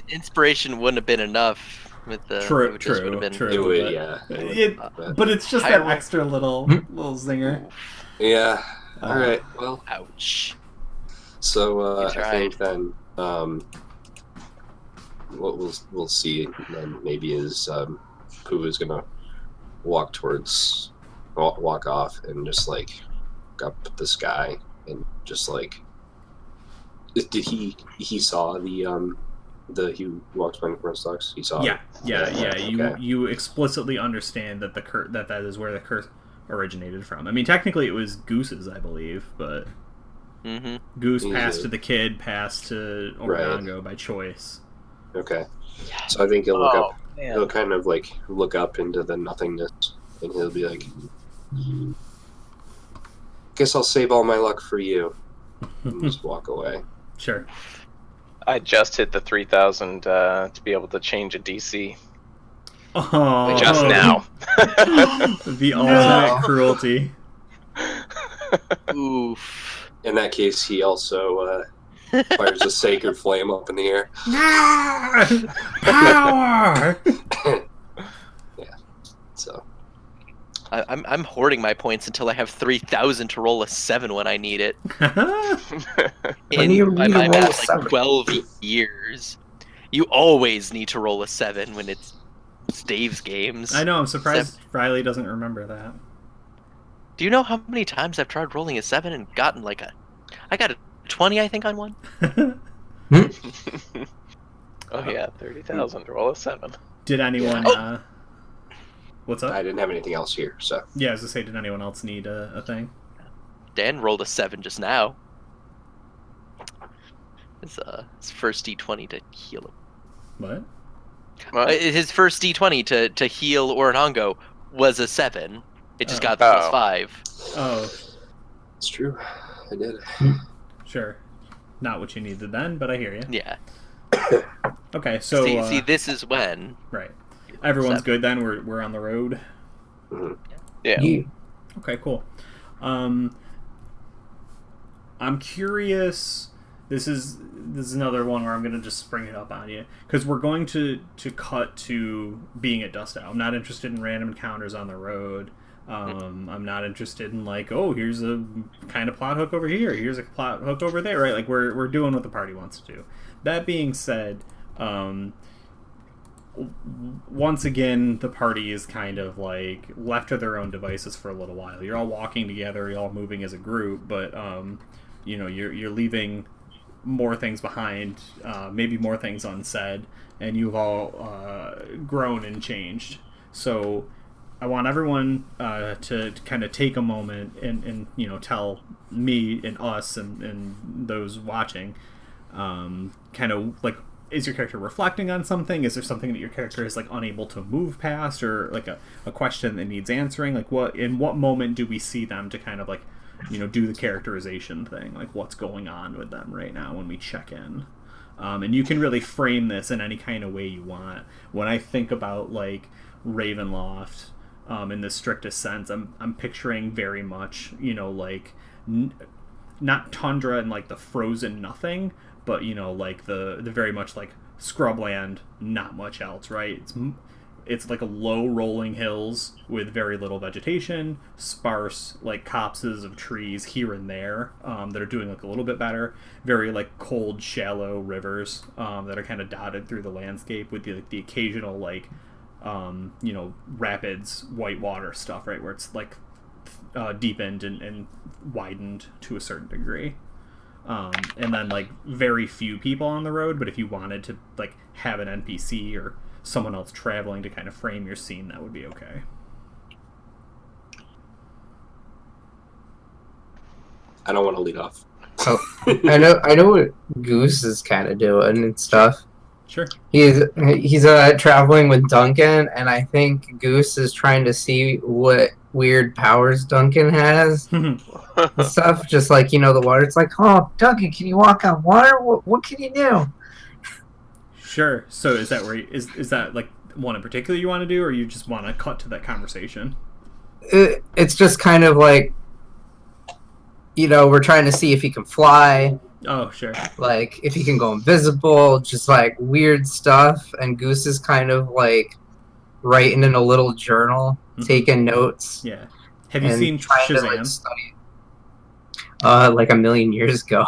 Inspiration wouldn't have been enough with the True. It would, yeah. But it's just that extra little zinger. Yeah. All right. Well. Ouch. So I think then what we'll see then maybe is Pooh is gonna walk off and just like up this guy and just like did he saw the he walks by corn stalks? He saw yeah. Okay. You explicitly understand that that is where the curse originated from. I mean, technically it was Goose's, I believe, but Goose passed to the kid, passed to Oronango by choice. Okay. So I think he'll look up. Man. He'll kind of like look up into the nothingness, and he'll be like, "Guess I'll save all my luck for you," and just walk away. Sure. I just hit the 3,000 to be able to change a DC. Oh, just now. The ultimate cruelty. Oof. In that case, he also fires a sacred flame up in the air. Power! Yeah. So. I'm hoarding my points until I have 3,000 to roll a 7 when I need it. My math, like 12 years. You always need to roll a 7 when it's Dave's games. I know, I'm surprised Riley doesn't remember that. Do you know how many times I've tried rolling a 7 and gotten like I got a 20, I think, on one? Oh yeah, 30,000 to roll a 7. Did anyone what's up? I didn't have anything else here, so. Yeah, I was gonna say, did anyone else need a thing? Dan rolled a 7 just now. His first D20 to heal him. What? His first D20 to heal Oronango was a 7. It just got the +5. Oh. It's true. I did. Sure. Not what you needed then, but I hear you. Yeah. Okay, so see, this is when. Right. Everyone's good then. We're on the road. Mm-hmm. Yeah. Okay, cool. I'm curious. This is another one where I'm gonna just spring it up on you because we're going to cut to being at Dust Owl. I'm not interested in random encounters on the road. I'm not interested in like, oh, here's a kind of plot hook over here. Here's a plot hook over there. Right? Like we're doing what the party wants to do. That being said, once again, the party is kind of like left to their own devices for a little while. You're all walking together, you're all moving as a group, but you're leaving more things behind, maybe more things unsaid, and you've all grown and changed. So I want everyone to kind of take a moment and tell me and us and those watching, kind of like, is your character reflecting on something? Is there something that your character is like unable to move past, or like a question that needs answering? Like in what moment do we see them to kind of like do the characterization thing? Like what's going on with them right now when we check in? And you can really frame this in any kind of way you want. When I think about like Ravenloft, in the strictest sense, I'm picturing very much like not tundra and like the frozen nothing, but like the very much like scrubland, not much else, right? It's like a low rolling hills with very little vegetation, sparse like copses of trees here and there, that are doing like a little bit better. Very like cold, shallow rivers, that are kind of dotted through the landscape with the occasional like rapids, white water stuff, right, where it's like deepened and widened to a certain degree. And then like very few people on the road, but if you wanted to like have an NPC or someone else traveling to kind of frame your scene, that would be okay. I don't want to lead off. Oh, I know what Goose is kind of doing and stuff. Sure. He's traveling with Duncan, and I think Goose is trying to see what weird powers Duncan has and stuff. Just like the water. It's like, oh, Duncan, can you walk on water? What can you do? Sure. So is that is that like one in particular you want to do, or you just want to cut to that conversation? It's just kind of like, we're trying to see if he can fly. Oh, sure. Like, if he can go invisible, just like weird stuff. And Goose is kind of like writing in a little journal, taking notes. Yeah. Have you seen Shazam? Like a million years ago.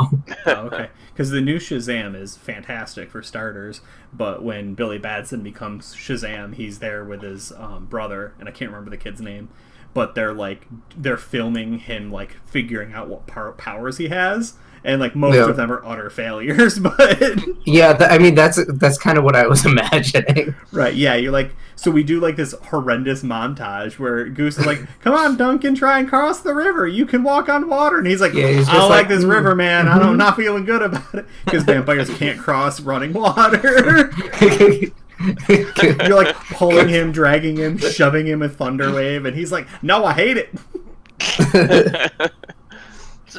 Oh, okay. Because the new Shazam is fantastic for starters, but when Billy Batson becomes Shazam, he's there with his brother, and I can't remember the kid's name, but they're filming him like figuring out what powers he has, and like most of them are utter failures. But yeah, that's kind of what I was imagining. Right? Yeah, you're like, so we do like this horrendous montage where Goose is like, "Come on, Duncan, try and cross the river. You can walk on water," and he's like, "I don't like this river, man. I'm not feeling good about it," because vampires can't cross running water. You're like pulling him, dragging him, shoving him with Thunderwave, and he's like, "No, I hate it."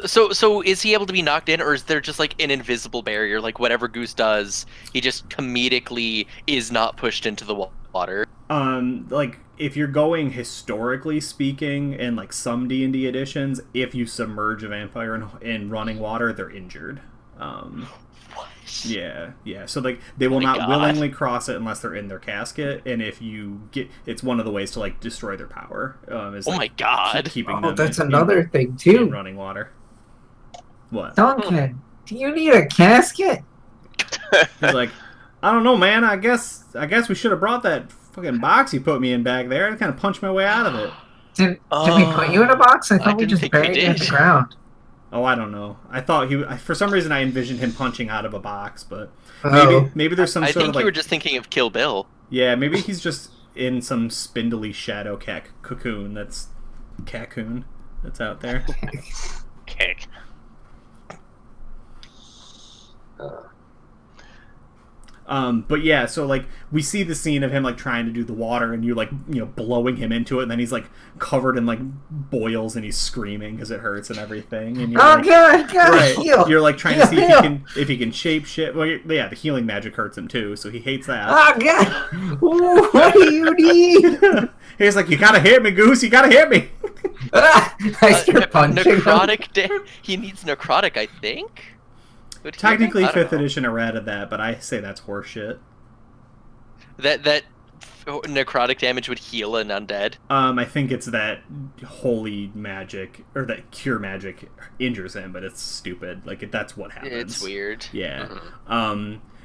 So is he able to be knocked in, or is there just like an invisible barrier? Like whatever Goose does, he just comedically is not pushed into the water. Like if you're going historically speaking, in like some D&D editions, if you submerge a vampire in running water, they're injured. Yeah. So like they will not willingly cross it unless they're in their casket, and if you get, it's one of the ways to like destroy their power. Is, like, my god! Keeping them that's another thing too. In running water. What? Duncan, do you need a casket? He's like, I don't know, man. I guess we should have brought that fucking box you put me in back there and kind of punched my way out of it. Did we put you in a box? I thought we just buried you in the ground. Oh, I don't know. I thought for some reason I envisioned him punching out of a box, but maybe there's some sort of like... I think you were just thinking of Kill Bill. Yeah, maybe he's just in some spindly shadow cocoon that's out there. Kick. But yeah, so like we see the scene of him like trying to do the water, and you like blowing him into it, and then he's like covered in like boils, and he's screaming because it hurts and everything. And you're God, right, heal. You're like trying to see if he can shape shit. Well, yeah, the healing magic hurts him too, so he hates that. Oh god, what do you need? He's like, you gotta hit me, Goose. You gotta hit me. I start punching necrotic. He needs necrotic, I think. Technically, 5th edition errata that, but I say that's horseshit. That necrotic damage would heal an undead. I think it's that holy magic or that cure magic injures him, but it's stupid. Like that's what happens. It's weird. Yeah.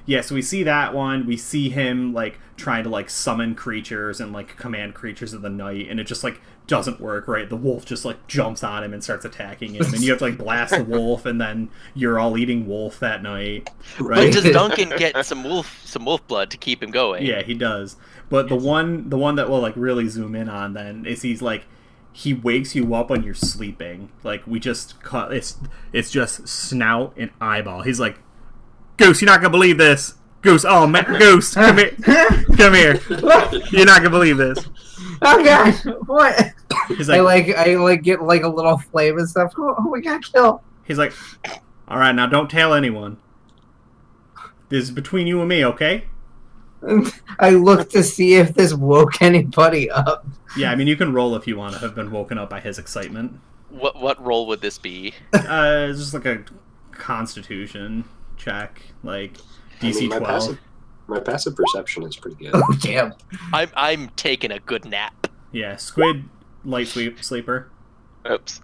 Yeah, so we see that one. We see him like trying to like summon creatures and like command creatures of the night, and it just like doesn't work. Right, the wolf just like jumps on him and starts attacking him, and you have to like blast the wolf, and then you're all eating wolf that night. But Right? does Duncan get some wolf blood to keep him going? Yeah, he does. But the one that we'll like really zoom in on then is he's like he wakes you up when you're sleeping. Like we just cut it's just snout and eyeball. He's like, Goose, you're not gonna believe this. Goose, oh man, Goose, come here, come here. You're not gonna believe this. Oh god, what? He's like, I get like a little flame and stuff. Oh, we got killed. he's like, all right, now don't tell anyone. This is between you and me, okay? I looked to see if this woke anybody up. Yeah, I mean you can roll if you want to have been woken up by his excitement. What role would this be? It's just like a Constitution check, like DC 12. My passive perception is pretty good. Oh damn! I'm taking a good nap. Yeah, squid light sleeper. Oops.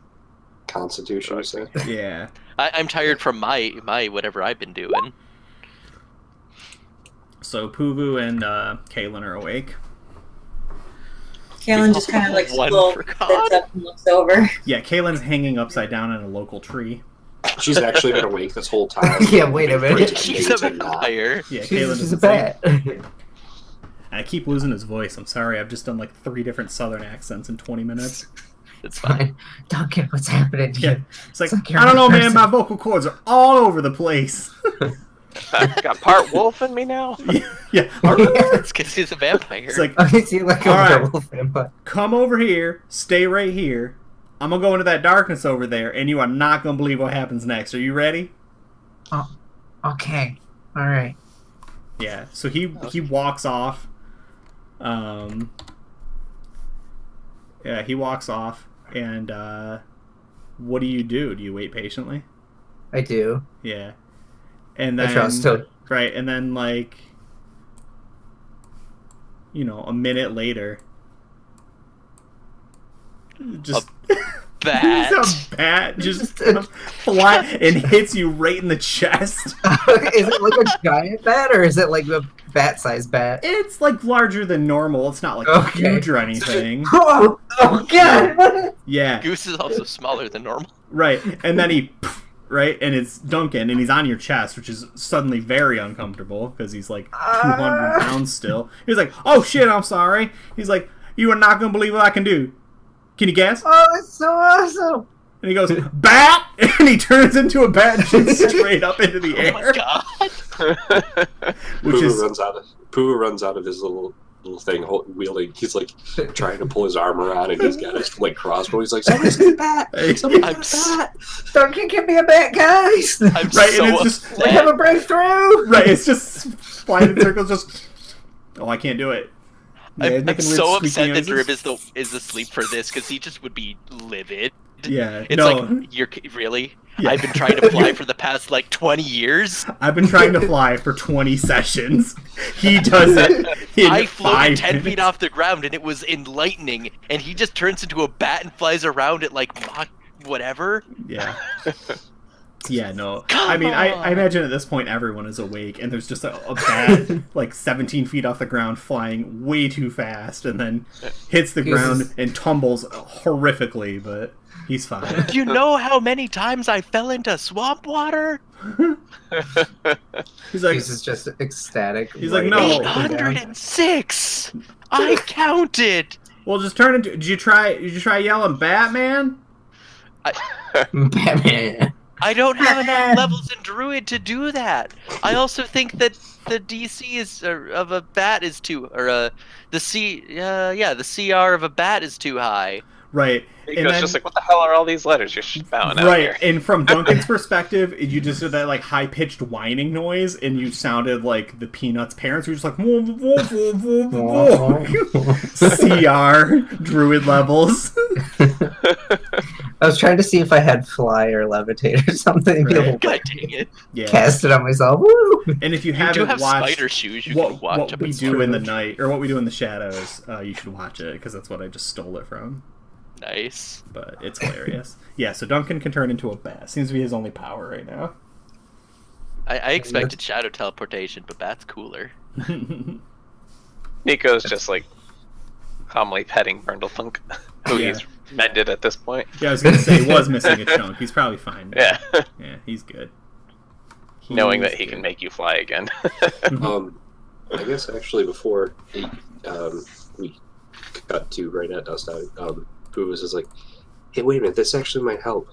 Constitution, you say? Yeah. I'm tired from my whatever I've been doing. So Puvu and Kaylin are awake. Kaylin just kind of like One slow for sits God. up and looks over. Yeah, Kaylin's hanging upside down in a local tree. She's actually been awake this whole time. Yeah, wait a minute. She's a vampire. Yeah, Kaylin She's a doesn't say- bat. And I keep losing his voice. I'm sorry. I've just done like 3 different southern accents in 20 minutes. It's fine. Fine. Duncan, what's happening to Yeah. you? It's like, It's like you're I don't know, a man. person. My vocal cords are all over the place. I've got part wolf in me now. Yeah. It's because he's a vampire. It's like, I see like a All right. werewolf vampire. come over here, stay right here. I'm gonna go into that darkness over there, and you are not gonna believe what happens next. Are you ready? Okay. All right. Yeah. So he walks off. Yeah, he walks off, and what do? Do you wait patiently? I do. Yeah. And I then trust him. right, and then like a minute later, just Bat. a bat just fly and hits you right in the chest. Is it like a giant bat or is it like a bat-sized bat? It's like larger than normal. It's not like Okay. huge or anything. Oh god! Yeah, Goose is also smaller than normal. right. And then he, right, and it's Duncan, and he's on your chest, which is suddenly very uncomfortable because he's like 200 pounds still. He's like, "Oh shit, I'm sorry." He's like, "You are not gonna believe what I can do. Can you guess?" Oh, it's so awesome! And he goes, "Bat!" And he turns into a bat and shoots straight up into the Oh air. my god. Which is Puva runs out of his little thing wielding. He's like trying to pull his armor on, and he's got his like crossbow. He's like, "Somebody's got a bat! Somebody's got a bat!" Duncan, give me a bat, guys! I'm Right, so and it's just- We have a breakthrough! right. It's just flying in circles. Just I can't do it. Yeah, I'm making weird so squeaky upset that noises. Drib is asleep for this because he just would be livid. Yeah, It's no. like you're really. Yeah. I've been trying to fly for the past like 20 years. I've been trying to fly for 20 sessions. He does it in I 5 floated 10 minutes. feet off the ground and it was enlightening, and he just turns into a bat and flies around at like Mach whatever. Yeah. Yeah, no. Come I mean, I on. imagine at this point everyone is awake, and there's just a bat like 17 feet off the ground flying way too fast, and then hits the ground and tumbles horrifically, but he's fine. Do you know how many times I fell into swamp water? He's like, He's just ecstatic. He's like, right no. up and down. 806. I counted. well, just turn into. Did you try yelling Batman? Batman. I don't have enough levels in Druid to do that. I also think that the DC of a bat is too, or the CR of a bat is too high. Right. He And goes then- just like, what the hell are all these letters you're spouting out Right, here? and from Duncan's perspective, you just did that like high-pitched whining noise, and you sounded like the Peanuts' parents who were just like, whoa, whoa, whoa, whoa, whoa. CR druid levels. I was trying to see if I had fly or levitate or something. Be Right. able to God dang it! Yeah, cast it on myself. Woo! and if you You do haven't have watched spider shoes. You can watch what them. we It's do in the true. night, or what we do in the shadows, you should watch it because that's what I just stole it from. nice. But it's hilarious. Yeah, so Duncan can turn into a bat. Seems to be his only power right now. I expected shadow teleportation, but that's cooler. Nico's just like calmly petting Brundlefunk, who Yeah. he's mended at this point. Yeah, I was gonna say he was missing a chunk. He's probably fine. Yeah, Yeah, he's good. knowing that He's he good. can make you fly again. I guess actually before we cut to right at Dust Out, Puvus is like, hey, wait a minute, this actually might help.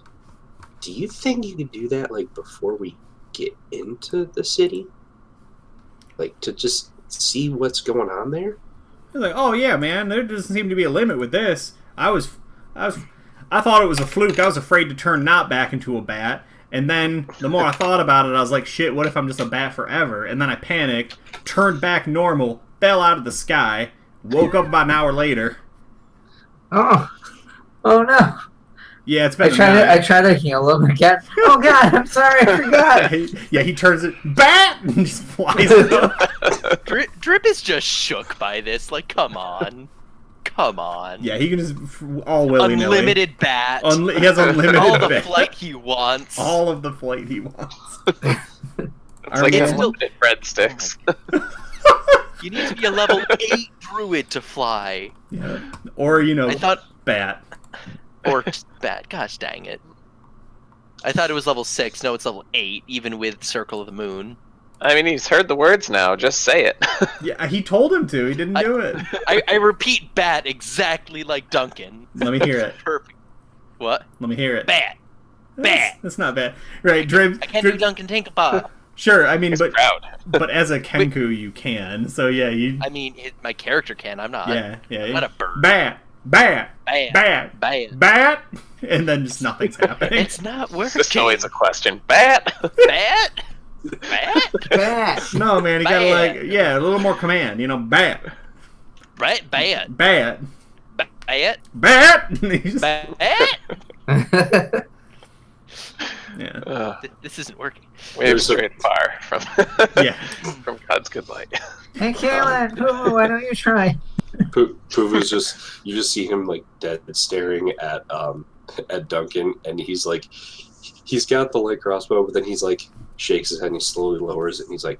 Do you think you could do that like before we get into the city? Like to just see what's going on there? He's like, oh yeah, man, there doesn't seem to be a limit with this. I thought it was a fluke. I was afraid to turn not back into a bat. And then the more I thought about it, I was like, shit, what if I'm just a bat forever? And then I panicked, turned back normal, fell out of the sky, woke up about an hour later. Oh no! Yeah, it's been I try to heal him again. Oh god, I'm sorry, I forgot. He turns it, bat! And just flies up. Drip is just shook by this. Like, come on. Come on. Yeah, he can just all willy-nilly. Unlimited bat. He has unlimited all the bat. flight he wants. All of the flight he wants. It's like It's unlimited breadsticks. You need to be a level 8 druid to fly. Yeah. Or, I thought, bat. or bat. Gosh dang it. I thought it was level 6. No, it's level 8, even with Circle of the Moon. I mean, he's heard the words now. Just say it. Yeah, he told him to. He didn't do it. I repeat bat exactly like Duncan. Let me hear it. Perfect. What? Let me hear it. Bat. Bat. That's not bad. Right, Drib. I can't do Duncan Tinkerbell. Sure, I mean, He's but proud. as a Kenku, you can. So yeah, you. I mean, my character can. I'm not. Yeah. I'm not a bird. Bat. Bat. Bat. Bat. And then just nothing's happening. It's not working. This is always a question. Bat. Bat. Bat. Bat. No, man, you gotta Bat. a little more command. Bat. Right. Bat. Bat. Bat. Bat. And he just- Bat. Yeah. This isn't working. We've strayed far from Yeah. from God's good light. Hey, Kaylin, Poo, why don't you try? Puvu's you just see him like dead staring at Duncan, and he's like, he's got the light crossbow, but then he's like shakes his head and he slowly lowers it, and he's like,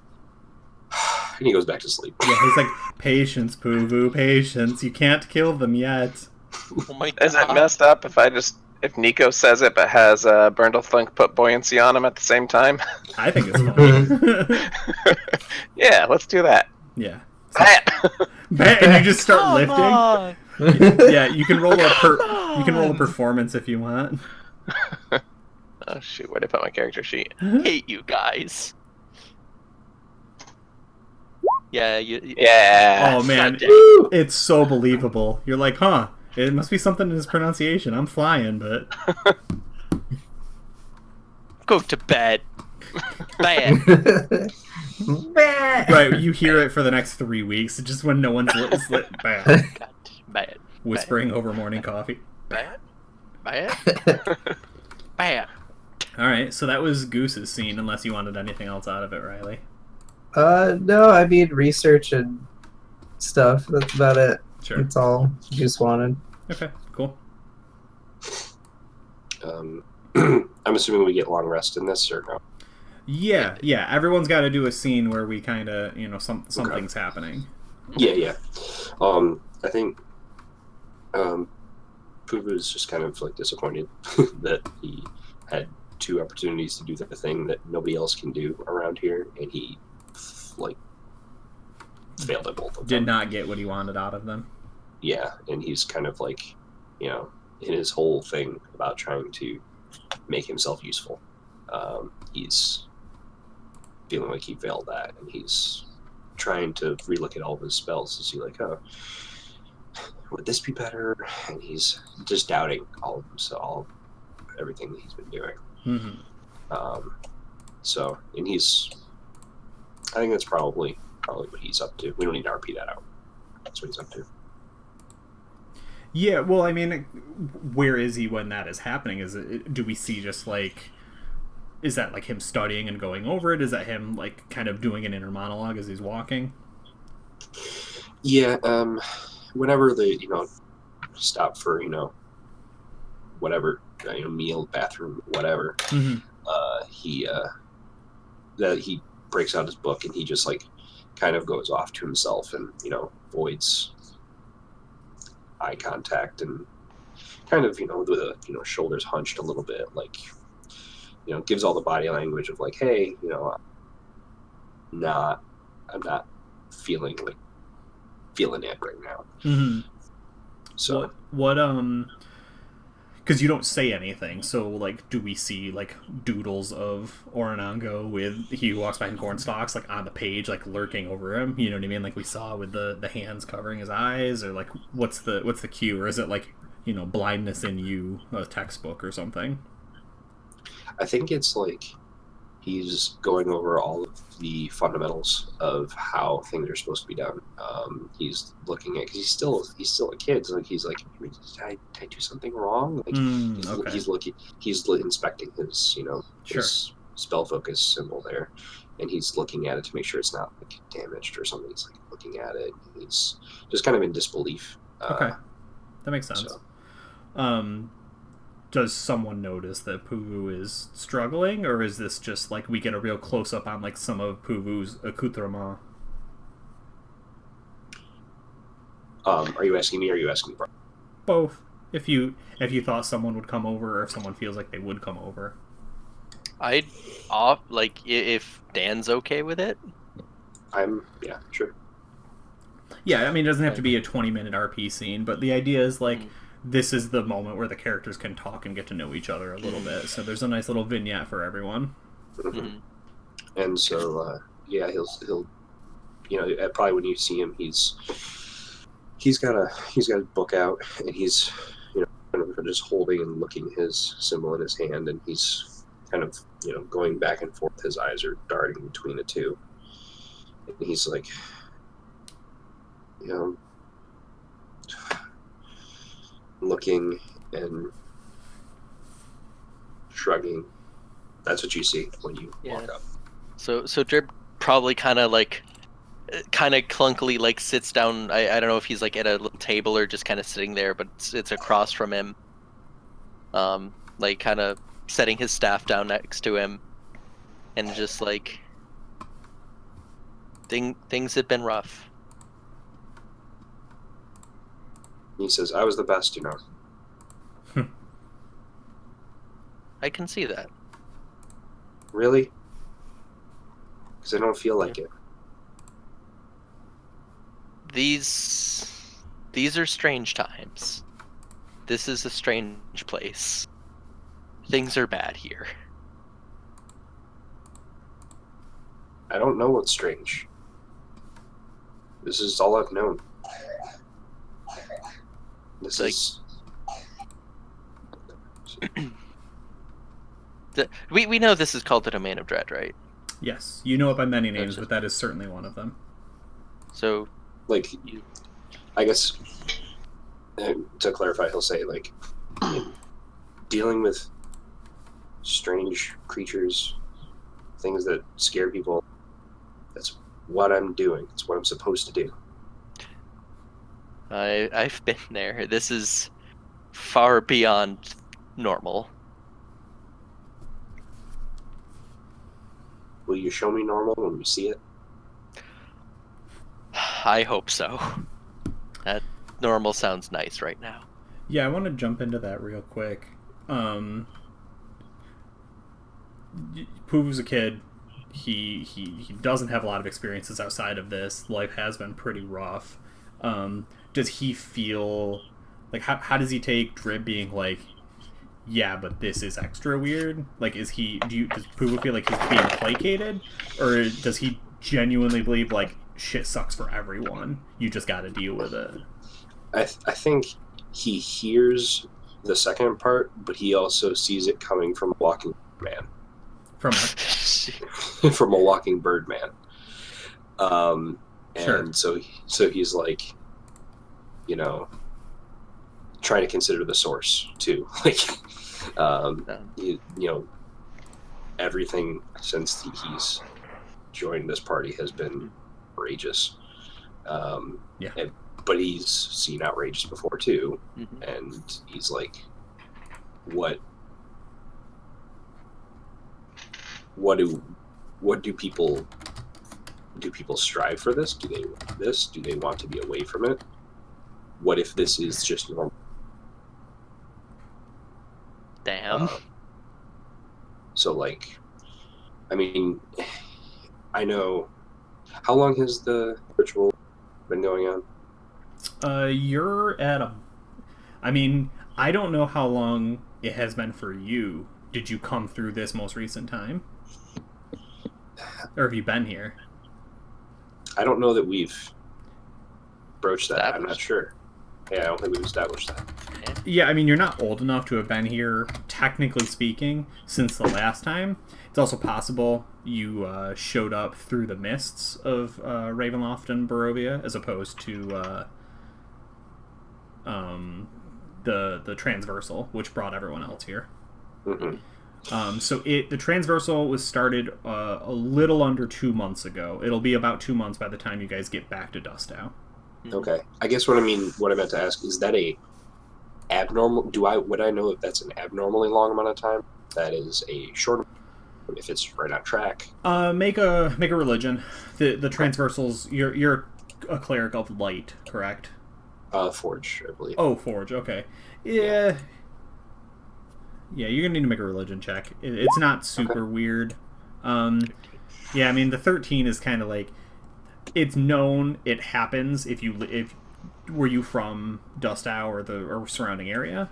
and he goes back to sleep. Yeah, he's like, patience, Puvu, patience. You can't kill them yet. Oh my god. Is it messed up if Nico says it but has Brundlefunk put buoyancy on him at the same time? I think it's funny. Yeah, let's do that. Yeah. Bat. Bat, and you just start Come lifting. on. Yeah, you can roll a performance if you want. Oh shoot, where'd I put my character sheet? Hate you guys. Yeah. Yeah. Oh man, God it's so believable. You're like, huh? It must be something in his pronunciation. I'm flying, but Go to bed. Bad. Bat. right, you hear it for the next 3 weeks, just when no one's lit. Bad. God, bad. Whispering over morning coffee. Bad. Bad. Bad. All right, so that was Goose's scene. Unless you wanted anything else out of it, Riley. No, I mean research and stuff. That's about it. Sure. That's all Goose wanted. Okay. Cool. I'm assuming we get long rest in this, or no? Yeah. Everyone's got to do a scene where we kind of, something's happening. Yeah. I think Puvu is just kind of like disappointed that he had 2 opportunities to do the thing that nobody else can do around here, and he like failed at both of them. Did not get what he wanted out of them. Yeah, and he's kind of like, in his whole thing about trying to make himself useful. He's feeling like he failed that, and he's trying to relook at all of his spells to see like, oh, would this be better? And he's just doubting all of them, so everything that he's been doing. Mm-hmm. So, and I think that's probably what he's up to. We don't need to RP that out. That's what he's up to. Yeah, well, I mean, where is he when that is happening? Do we see just like, is that like him studying and going over it? Is that him like kind of doing an inner monologue as he's walking? Yeah, whenever they, stop for, whatever, meal, bathroom, whatever, Mm-hmm. he that he breaks out his book and he just like kind of goes off to himself and avoids eye contact and kind of with the shoulders hunched a little bit, like gives all the body language of like, hey, I'm not feeling it right now. Mm-hmm. So what because you don't say anything, so like do we see like doodles of Oronango with he who walks behind cornstalks like on the page, like lurking over him, you know what I mean, like we saw with the hands covering his eyes, or like what's the cue, or is it like Blindness in You, a textbook or something? I think it's like he's going over all of the fundamentals of how things are supposed to be done. He's looking at, because he's still a kid. So he's like, did I do something wrong? Like Okay. He's inspecting his Sure. his spell focus symbol there, and he's looking at it to make sure it's not like damaged or something. He's like looking at it. He's just kind of in disbelief. Okay, that makes sense. So. Does someone notice that Puvu is struggling, or is this just like we get a real close up on like some of Puvu's accoutrement? Are you asking me, or are you asking Brian? Both. If you thought someone would come over, or if someone feels like they would come over. I'd like if Dan's okay with it. Yeah, sure. Yeah, I mean, it doesn't have to be a 20-minute RP scene, but the idea is like this is the moment where the characters can talk and get to know each other a little bit. So there's a nice little vignette for everyone. Mm-hmm. And so yeah, he'll probably when you see him, he's got a book out, and he's kind of just holding and looking his symbol in his hand, and he's kind of going back and forth. His eyes are darting between the two, and he's like, looking and shrugging. That's what you see when you walk up. So Drib probably kind of clunkily like sits down. I don't know if he's like at a little table or just kind of sitting there, but it's across from him. Like kind of setting his staff down next to him, and just like things have been rough. He says, I was the best, I can see that. Really? Because I don't feel like it. These are strange times. This is a strange place. Things are bad here. I don't know what's strange. This is all I've known. This is... we know this is called the Domain of Dread, right? Yes, you know it by many names, but that is certainly one of them. So, like, I guess to clarify, he'll say like, dealing with strange creatures, things that scare people. That's what I'm doing. It's what I'm supposed to do. I've been there. This is far beyond normal. Will you show me normal when you see it? I hope so. That normal sounds nice right now. Yeah, I want to jump into that real quick. Puvu's a kid. He doesn't have a lot of experiences outside of this. Life has been pretty rough. Does he feel like how does he take Drib being like, yeah, but this is extra weird? Like, does Puvu feel like he's being placated, or does he genuinely believe like shit sucks for everyone? You just got to deal with it. I think he hears the second part, but he also sees it coming from a walking man. From a walking bird man. Sure. And so he's like, trying to consider the source too. Like, everything since he's joined this party has been outrageous. But he's seen outrageous before too, and he's like, what what do people strive for this? Do they want this? Do they want to be away from it? What if this is just normal? Damn. So, like, I mean, I know. How long has the ritual been going on? You're at a... I mean, I don't know how long it has been for you. Did you come through this most recent time? Or have you been here? I don't know that we've broached that. I'm not Established. sure. Yeah, I don't think we've established that. Yeah, I mean, you're not old enough to have been here, technically speaking, since the last time. It's also possible you showed up through the mists of Ravenloft and Barovia, as opposed to the Transversal, which brought everyone else here. Mm-hmm. So the Transversal was started a little under 2 months ago. It'll be about 2 months by the time you guys get back to Dustow. Okay. I guess what I meant to ask, is that a abnormal? Would I know if that's an abnormally long amount of time? That is a short. If it's right on track. Make a religion. The Transversals. You're a cleric of light, correct? Forge, I believe. Oh, Forge. Okay. Yeah. Yeah, you're gonna need to make a religion check. It's not super weird. Yeah, I mean the 13 is kind of like, it's known it happens if were you from Dustow or surrounding area?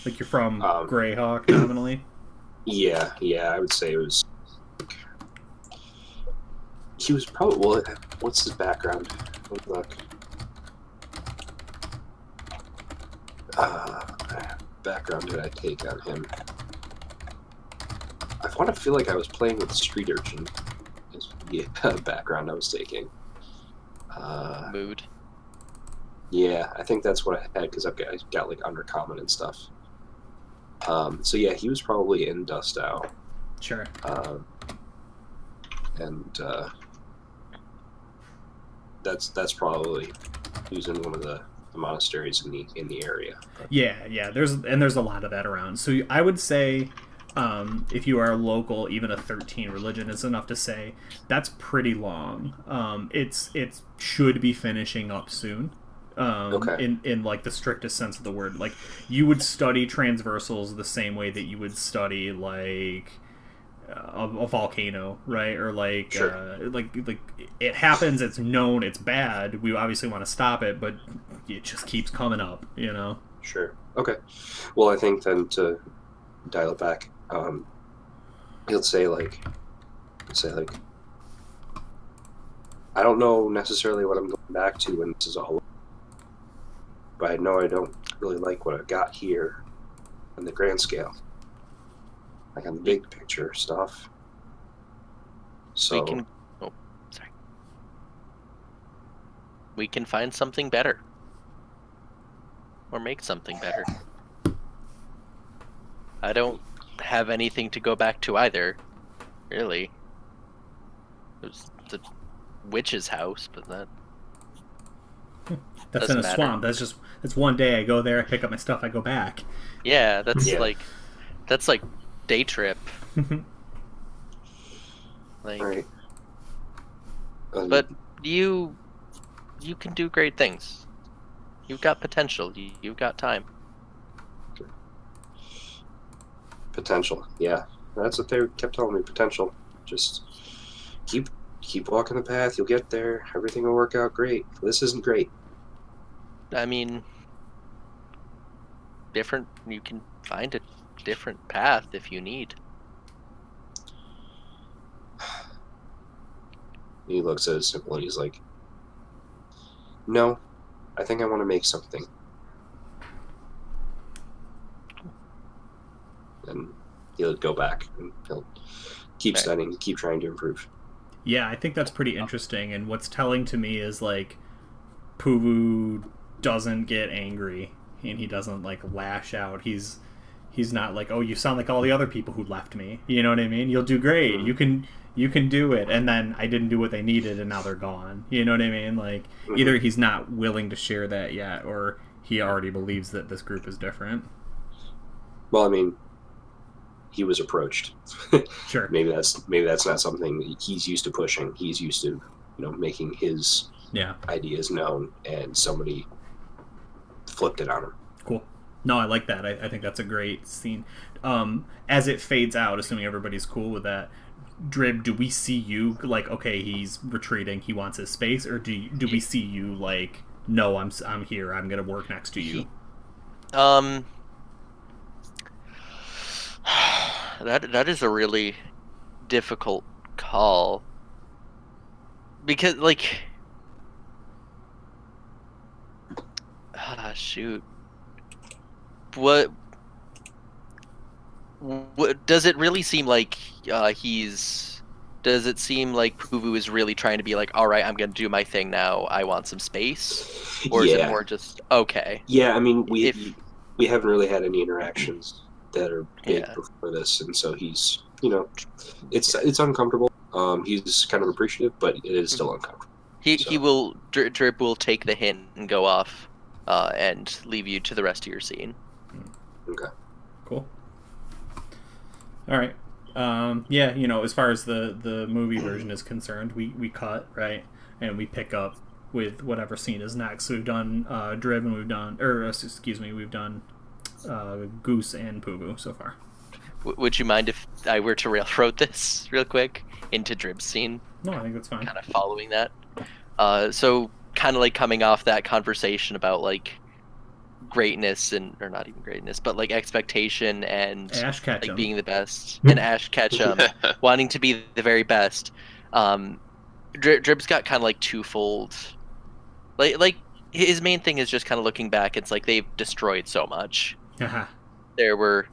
Like you're from Greyhawk nominally? Yeah, I would say it was. He was probably. Well, what's his background? Let me look. Background did I take on him? I want to feel like I was playing with Street Urchin. Yeah, background I was taking. Mood. Yeah, I think that's what I had because I got like Undercommon and stuff. So yeah, he was probably in Dustow. Sure. And that's probably he was in one of the monasteries in the area. Yeah. There's a lot of that around. So I would say, if you are local, even a 13 religion is enough to say that's pretty long. It should be finishing up soon. Okay. In like the strictest sense of the word, like you would study transversals the same way that you would study like a volcano, right? Or like Sure. like it happens, it's known, it's bad. We obviously want to stop it, but it just keeps coming up, you know. Sure. Okay. Well, I think then to dial it back, he'll say like, I don't know necessarily what I'm going back to when this is all over, but I know I don't really like what I've got here on the grand scale, like on the big picture stuff. So We can find something better. Or make something better. I don't have anything to go back to either, really. It was the witch's house, but that... That's doesn't in a matter. swamp. That's one day I go there, I pick up my stuff, I go back. Yeah, that's Yeah. like day trip. Like, all right. but you can do great things. You've got potential. You've got time. Potential, yeah. That's what they kept telling me. Potential. Just keep walking the path. You'll get there. Everything will work out great. This isn't great. I mean, you can find a different path if you need. He looks at it simple and he's like, no, I think I want to make something. And he'll go back and he'll keep Okay. studying, keep trying to improve. Yeah, I think that's pretty interesting, and what's telling to me is like Puvu doesn't get angry and he doesn't like lash out. He's not like, oh, you sound like all the other people who left me. You know what I mean? You'll do great. Mhm. You can do it. And then I didn't do what they needed and now they're gone. You know what I mean? Like either he's not willing to share that yet or he already believes that this group is different. Well, I mean, he was approached. Sure. Maybe that's not something he's used to pushing. He's used to, making his ideas known, and somebody flipped it on him. Cool. No, I like that. I think that's a great scene. As it fades out, assuming everybody's cool with that, Drib, do we see you like, okay, he's retreating, he wants his space, or do we see you like, no, I'm here, I'm gonna work next to you? That is a really difficult call, because like, shoot, what does it really seem like does it seem like Puvu is really trying to be like, all right, I'm gonna do my thing now, I want some space, or is it more just okay? Yeah, I mean, we haven't really had any interactions that are big before this, and so he's, it's uncomfortable. He's kind of appreciative, but it is still uncomfortable. He will Drip will take the hint and go off and leave you to the rest of your scene. Okay. Cool. All right. Yeah, as far as the movie version is concerned, we cut, right? And we pick up with whatever scene is next. So we've done Drib, and we've done Goose and Puvu so far. Would you mind if I were to railroad this real quick into Drib's scene? No, I think that's fine. Kind of following that. So kind of like coming off that conversation about like greatness or not even greatness, but like expectation and Ash Ketchum, like being the best, and Ash Ketchum wanting to be the very best. Drib's got kind of like twofold. Like his main thing is just kind of looking back. It's like they've destroyed so much. Uh-huh. There was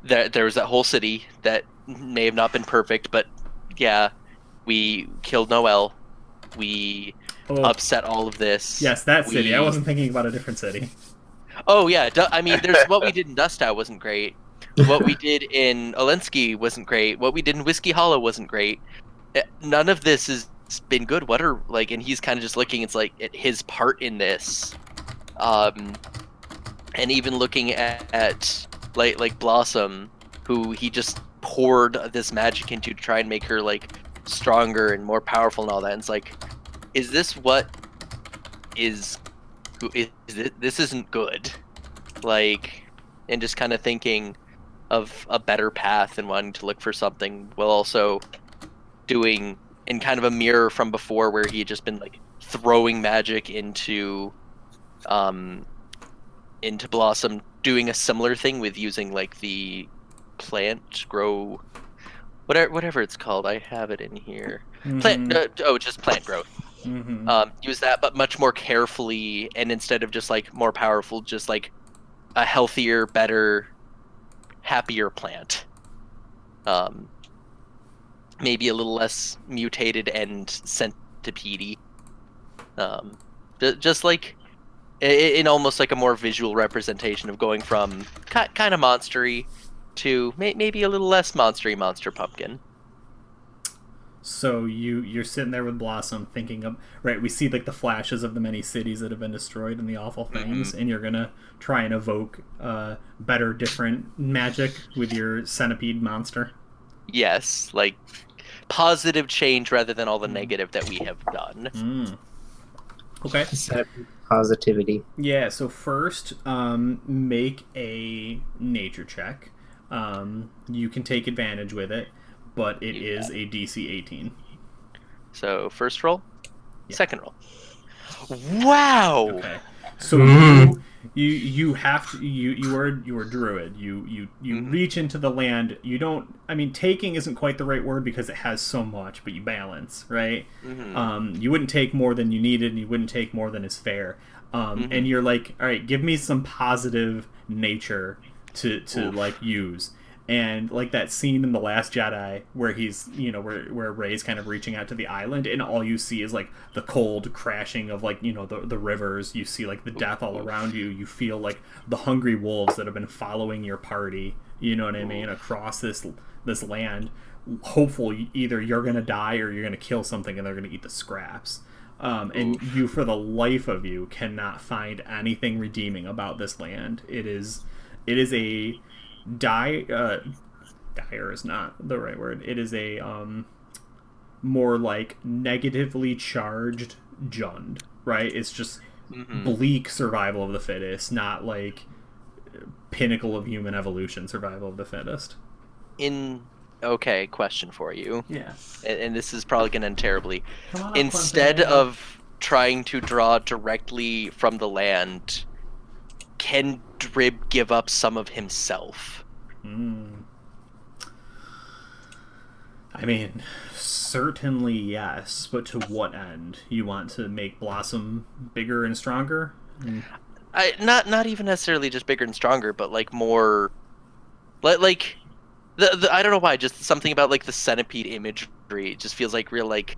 that whole city that may have not been perfect, but yeah, we killed Noel. We upset all of this. Yes, that city. I wasn't thinking about a different city. Oh yeah, I mean, there's what we did in Dustow wasn't great. What we did in Olensky wasn't great. What we did in Whiskey Hollow wasn't great. None of this has been good. What are like, and he's kind of just looking. It's like at his part in this, and even looking at like Blossom, who he just poured this magic into to try and make her like stronger and more powerful and all that. And it's like, is this what is this isn't good, like, and just kind of thinking of a better path and wanting to look for something, while also doing in kind of a mirror from before where he had just been like throwing magic into Blossom, doing a similar thing with using like the plant grow, whatever it's called, I have it in here. Just plant growth. Use that, but much more carefully, and instead of just like more powerful, just like a healthier, better, happier plant. Maybe a little less mutated and centipede-y. Just like in almost like a more visual representation of going from kind of monstery to maybe a little less monstery monster pumpkin. So you're sitting there with Blossom thinking of, right, we see like the flashes of the many cities that have been destroyed and the awful things, and you're gonna try and evoke better, different magic with your centipede monster. Yes, like positive change rather than all the negative that we have done. Okay. Positivity. Yeah, so first, make a nature check. You can take advantage with it, but it is a DC 18. So first roll, second roll. Wow. Okay. So you have to you are a druid. You reach into the land. You don't. I mean, taking isn't quite the right word because it has so much, but you balance, right? You wouldn't take more than you needed, and you wouldn't take more than is fair. And you're like, all right, give me some positive nature to like use. And like that scene in The Last Jedi where he's, where Rey's kind of reaching out to the island, and all you see is like the cold crashing of like, the rivers. You see like the death all around you. You feel like the hungry wolves that have been following your party, you know what I mean, across this land. Hopeful either you're going to die or you're going to kill something and they're going to eat the scraps. And you, for the life of you, cannot find anything redeeming about this land. It is a dire is not the right word. It is a more like negatively charged Jund, right? It's just bleak survival of the fittest, not like pinnacle of human evolution survival of the fittest. Okay, question for you. Yeah. And this is probably going to end terribly. Come on up, Instead Clemson. of trying to draw directly from the land, can Drib give up some of himself? I mean, certainly yes, but to what end? You want to make Blossom bigger and stronger? Not even necessarily just bigger and stronger, but like more, like the I don't know why, just something about like the centipede imagery. It just feels like real like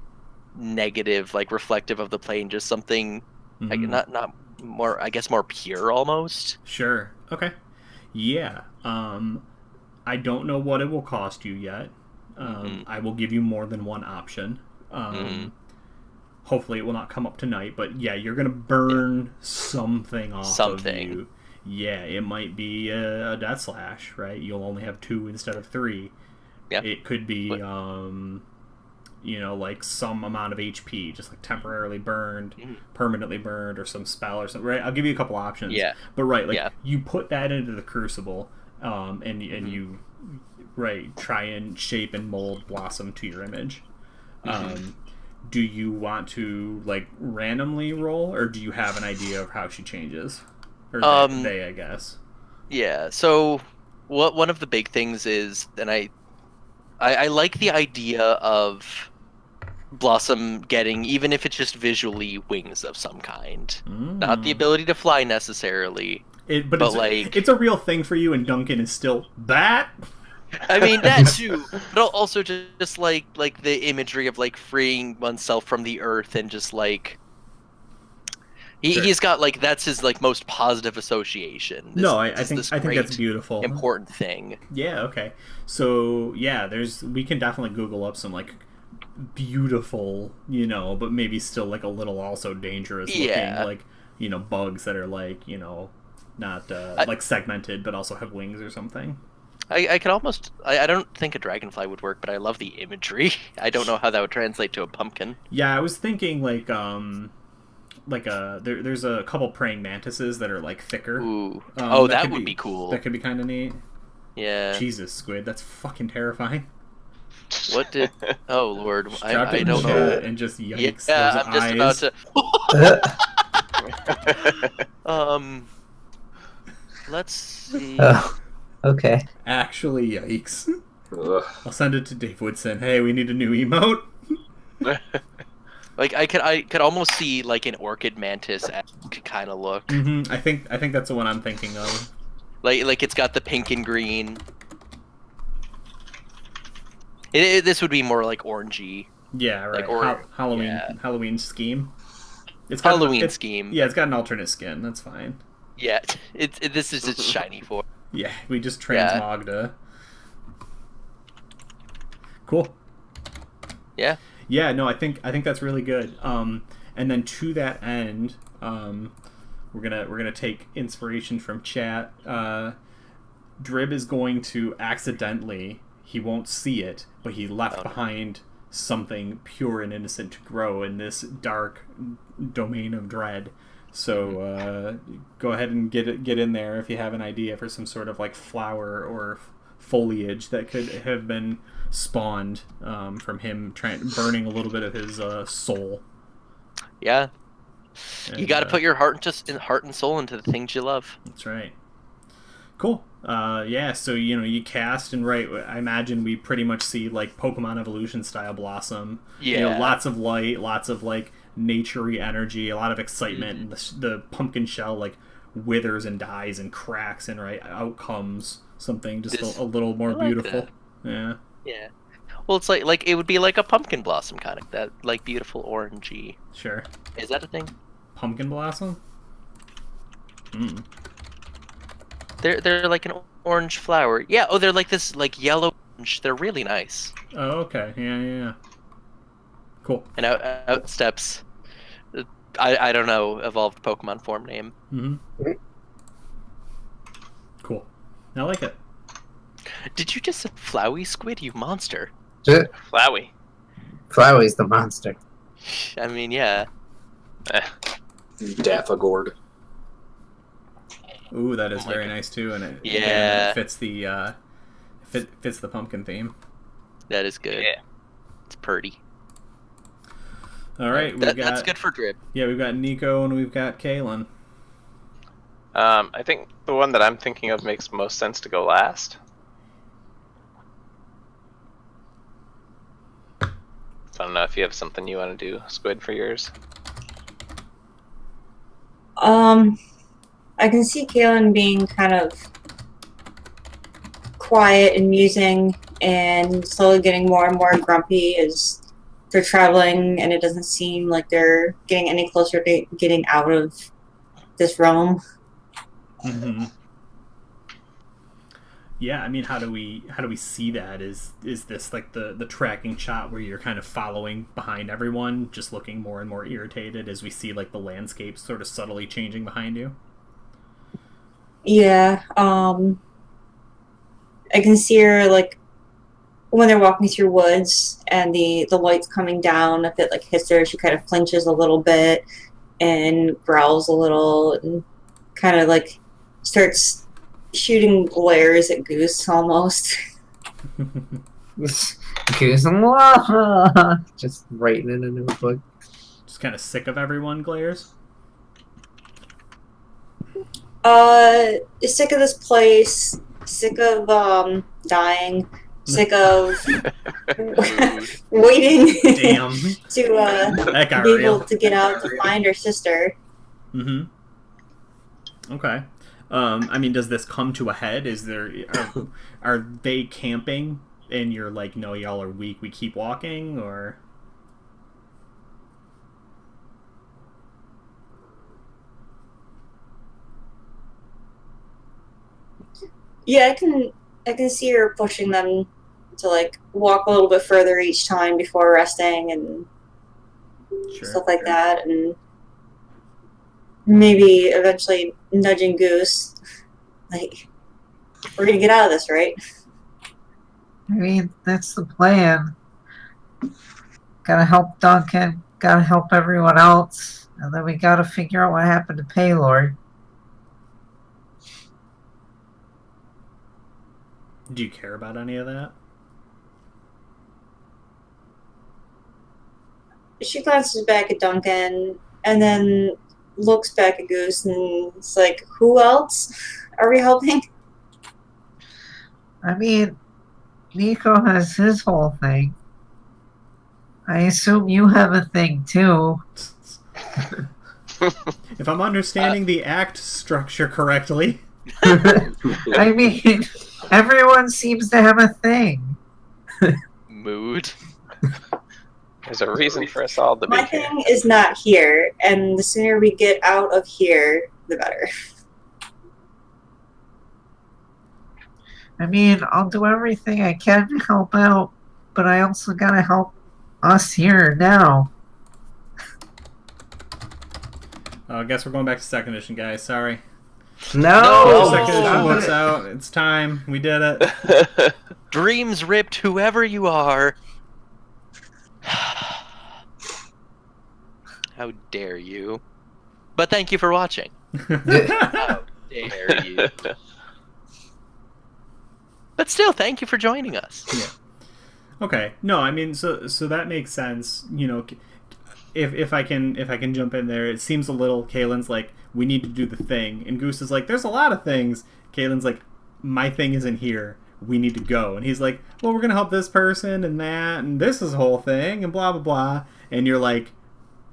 negative, like reflective of the plane. Just something like not more, I guess, more pure almost. Sure. Okay. Yeah. I don't know what it will cost you yet. I will give you more than one option. Hopefully it will not come up tonight, but yeah, you're gonna burn something off of you. Yeah, it might be a death slash, right? You'll only have 2 instead of 3. Yeah. It could be like some amount of HP, just like temporarily burned, permanently burned, or some spell or something, right? I'll give you a couple options. Yeah. But you put that into the Crucible, and you try and shape and mold Blossom to your image. Do you want to like randomly roll, or do you have an idea of how she changes? Or they I guess. Yeah. So one of the big things is, and I like the idea of Blossom getting, even if it's just visually, wings of some kind. Not the ability to fly necessarily. But it's a real thing for you, and Duncan is still that. I mean, that too, but also just like the imagery of like freeing oneself from the earth, and just like he's got like, that's his like most positive association. I think that's beautiful, important thing. Yeah. Okay. So yeah, we can definitely Google up some like beautiful, but maybe still like a little also dangerous looking, like bugs that are like not like segmented but also have wings or something. I could almost, I don't think a dragonfly would work, but I love the imagery. I don't know how that would translate to a pumpkin. Yeah, I was thinking like there's a couple praying mantises that are like thicker. Ooh. That would be cool. That could be kind of neat. Yeah. Jesus, Squid, that's fucking terrifying. What did? Oh Lord, I don't know. And just yikes. Yeah, I'm eyes. just about to. Let's see. Okay. Actually, yikes. I'll send it to Dave Woodson. Hey, we need a new emote. Like I could almost see like an orchid mantis kind of look. I think that's the one I'm thinking of. Like it's got the pink and green. This would be more like orangey. Yeah, right. Like Halloween scheme. It's Halloween scheme. Yeah, it's got an alternate skin. That's fine. Yeah, this is just shiny for. Yeah, we just transmogged a. Cool. Yeah. Yeah, no, I think that's really good. And then to that end, we're gonna take inspiration from chat. Drib is going to accidentally, he won't see it, but he left behind something pure and innocent to grow in this dark domain of dread. So go ahead and get in there if you have an idea for some sort of like flower or foliage that could have been spawned from him burning a little bit of his soul. Yeah, and you got to put your heart and soul into the things you love. That's right. Cool. Yeah. So you cast and I imagine we pretty much see like Pokemon evolution style Blossom. Yeah. Lots of light, lots of like nature-y energy, a lot of excitement, and the pumpkin shell like withers and dies and cracks, and out comes something just a little more beautiful. That. Yeah. Well, it's like it would be like a pumpkin blossom kind of, that like beautiful orangey. Sure. Is that a thing? Pumpkin blossom? They're like an orange flower. Yeah. Oh, they're like this like yellow orange. They're really nice. Oh, okay. Yeah. Cool. And out steps, I don't know, evolved Pokemon form name. Cool. I like it. Did you just say Flowey Squid, you monster? Flowey. Flowey's the monster. I mean, yeah. Daffagord. Ooh, that is Oh my very God. nice too, and Yeah. it fits the fits the pumpkin theme. That is good. Yeah. It's purty. All right, That's good for drip. Yeah, we've got Nico and we've got Kaylin. I think the one that I'm thinking of makes most sense to go last. So I don't know if you have something you want to do, Squid, for yours. I can see Kaylin being kind of quiet and musing and slowly getting more and more grumpy as they're traveling, and it doesn't seem like they're getting any closer to getting out of this realm. Mm-hmm. Yeah, I mean, how do we see that? Is this like the tracking shot where you're kind of following behind everyone, just looking more and more irritated as we see like the landscape sort of subtly changing behind you? Yeah, I can see her like when they're walking through woods and the light's coming down. If it like hits her, she kind of flinches a little bit and growls a little and kind of like starts shooting glares at Goose almost. Goose and lava. Just writing in a notebook. Just kind of sick of everyone glares. Sick of this place. Sick of dying. Sick of waiting Damn. to That got be real. able to get out to find her sister. Mm-hmm. Okay. I mean, does this come to a head? Are they camping and you're like, no, y'all are weak, we keep walking, or? Yeah, I can see her pushing them to like walk a little bit further each time before resting and stuff like that, and maybe eventually nudging Goose, like, we're gonna get out of this, right? I mean, that's the plan. Gotta help Duncan, gotta help everyone else, and then we gotta figure out what happened to Paylor. Do you care about any of that? She glances back at Duncan and then looks back at Goose and it's like, who else are we helping? I mean, Nico has his whole thing. I assume you have a thing too. If I'm understanding the act structure correctly. I mean, everyone seems to have a thing. Mood. There's a reason for us all to be My here. thing is not here, and the sooner we get out of here, the better. I mean, I'll do everything I can to help out, but I also gotta help us here now. I guess we're going back to second edition, guys. Sorry. No! Second edition Stop books it. out. It's time. We did it. Dreams ripped, whoever you are. How dare you? But thank you for watching. How dare you? But still, thank you for joining us. Yeah. Okay. No, I mean, so that makes sense. You know, if I can jump in there, it seems a little. Kaylin's like, we need to do the thing, and Goose is like, there's a lot of things. Kaylin's like, my thing isn't here. We need to go, and he's like, well, we're gonna help this person and that, and this is a whole thing, and blah blah blah. And you're like,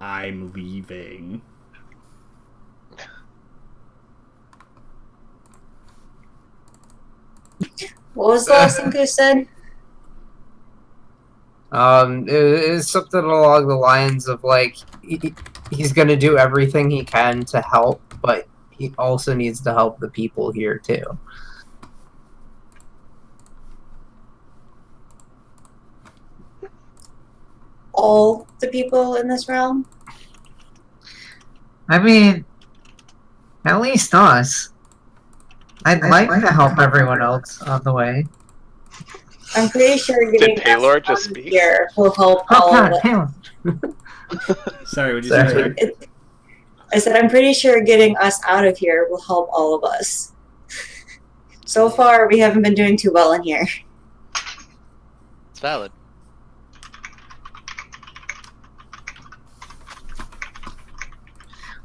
I'm leaving. What was the last thing Goose said? It's something along the lines of like he's gonna do everything he can to help, but he also needs to help the people here too. All the people in this realm? I mean, at least us. I'd like to help everyone else on the way. I'm pretty sure getting Did Paylor us just out of speak? here will help Oh all God, of us. Taylor. Sorry, what'd you Sorry. say? Sorry? I said I'm pretty sure getting us out of here will help all of us. So far, we haven't been doing too well in here. It's valid.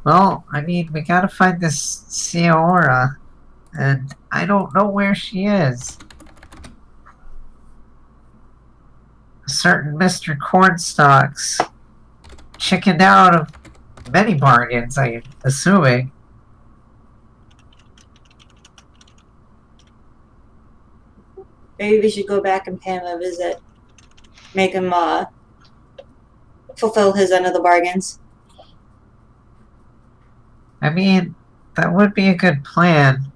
Well, I mean, we gotta find this Seora, and I don't know where she is. A certain Mr. Cornstalks chickened out of many bargains, I'm assuming. Maybe we should go back and pay him a visit. Make him fulfill his end of the bargains. I mean, that would be a good plan.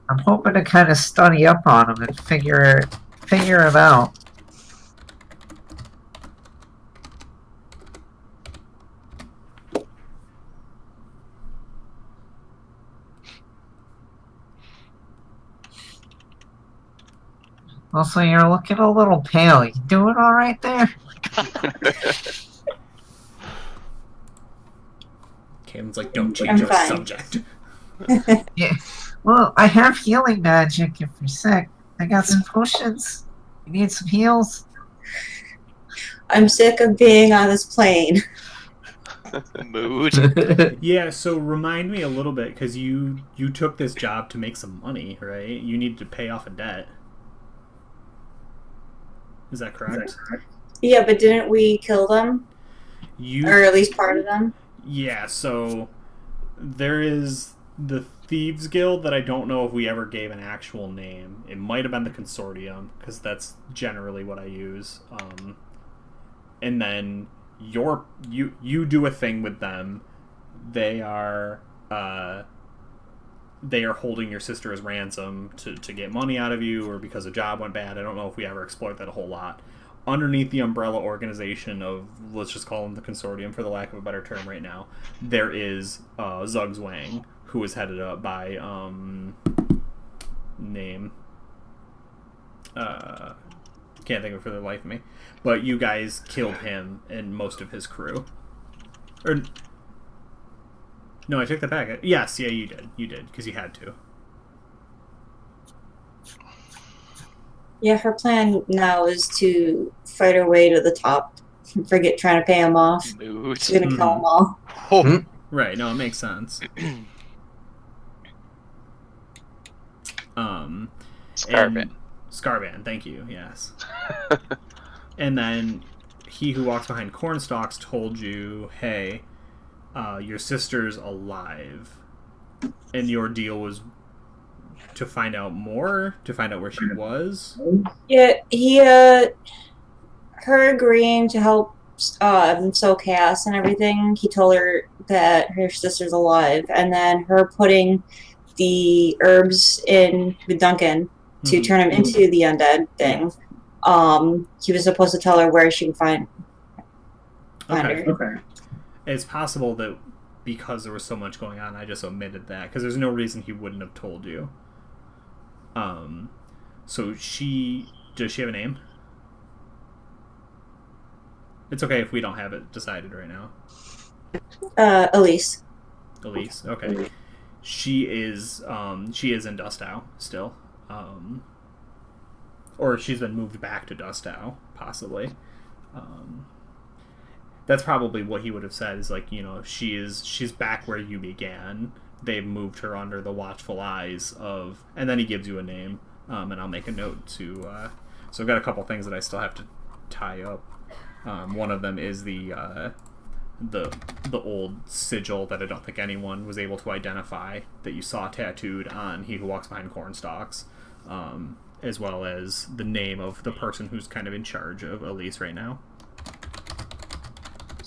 I'm hoping to kind of study up on him and figure him out. Also, you're looking a little pale. You doing all right there? Cameron's like, don't I'm change the fine. subject. Yeah. Well, I have healing magic if you're sick. I got some potions. You need some heals? I'm sick of being on this plane. Mood. Yeah, so remind me a little bit, because you took this job to make some money, right? You needed to pay off a debt. Is that correct? Yeah, but didn't we kill them? You Or at least part of them? Yeah, so there is the Thieves Guild that I don't know if we ever gave an actual name. It might have been the Consortium, because that's generally what I use. And then you do a thing with them. They are holding your sister as ransom to get money out of you, or because a job went bad. I don't know if we ever explored that a whole lot. Underneath the umbrella organization of, let's just call them the Consortium for the lack of a better term right now, there is Zug's Wang, who is headed up by name can't think of it for the life of me, but you guys killed him and most of his crew. Or no, I take that back. Yes, yeah, you did because you had to. Yeah, her plan now is to fight her way to the top. Forget trying to pay him off. Mood. She's gonna kill them all. Oh. Right, no, it makes sense. Scarban. Scarban, thank you, yes. And then he who walks behind Cornstalks told you, hey, your sister's alive. And your deal was to find out more, to find out where she was. Yeah, her agreeing to help sow chaos and everything, he told her that her sister's alive, and then her putting the herbs in with Duncan to turn him into the undead thing. He was supposed to tell her where she would find her. Okay. It's possible that because there was so much going on, I just omitted that, because there's no reason he wouldn't have told you. So does she have a name? It's okay if we don't have it decided right now. Elise. Elise, okay. She is in Dustow still. Or she's been moved back to Dustow, possibly. That's probably what he would have said, is like, she's back where you began. They've moved her under the watchful eyes of, and then he gives you a name, and I'll make a note to, so I've got a couple things that I still have to tie up. One of them is the old sigil that I don't think anyone was able to identify, that you saw tattooed on He Who Walks Behind Cornstalks, as well as the name of the person who's kind of in charge of Elise right now.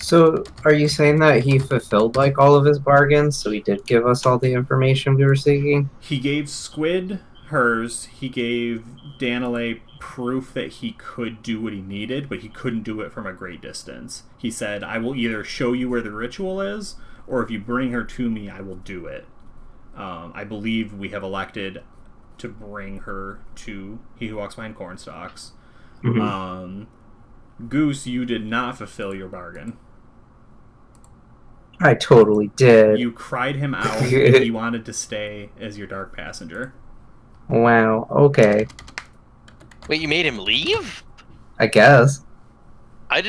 So, are you saying that he fulfilled like all of his bargains? So he did give us all the information we were seeking? He gave Squid hers. He gave Danile proof that he could do what he needed, but he couldn't do it from a great distance. He said, I will either show you where the ritual is, or if you bring her to me, I will do it. I believe we have elected to bring her to He Who Walks Behind Cornstalks. Mhm. Goose, you did not fulfill your bargain. I totally did. You cried him out, and he wanted to stay as your dark passenger. Wow. Okay. Wait, you made him leave? I guess. I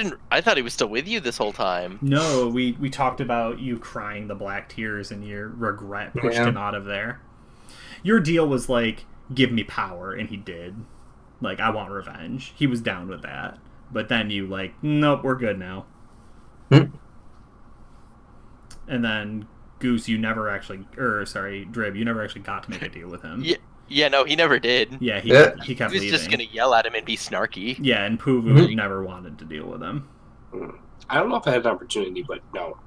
thought he was still with you this whole time. No, we talked about you crying the black tears and your regret pushed him out of there. Your deal was like, give me power, and he did. Like, I want revenge. He was down with that. But then you like, nope, we're good now. And then Goose, you never actually, Drib, you never actually got to make a deal with him. Yeah, no, he never did. Yeah, he kept He was leaving. just gonna yell at him and be snarky. Yeah, and Puvu never wanted to deal with him. I don't know if I had an opportunity, but no,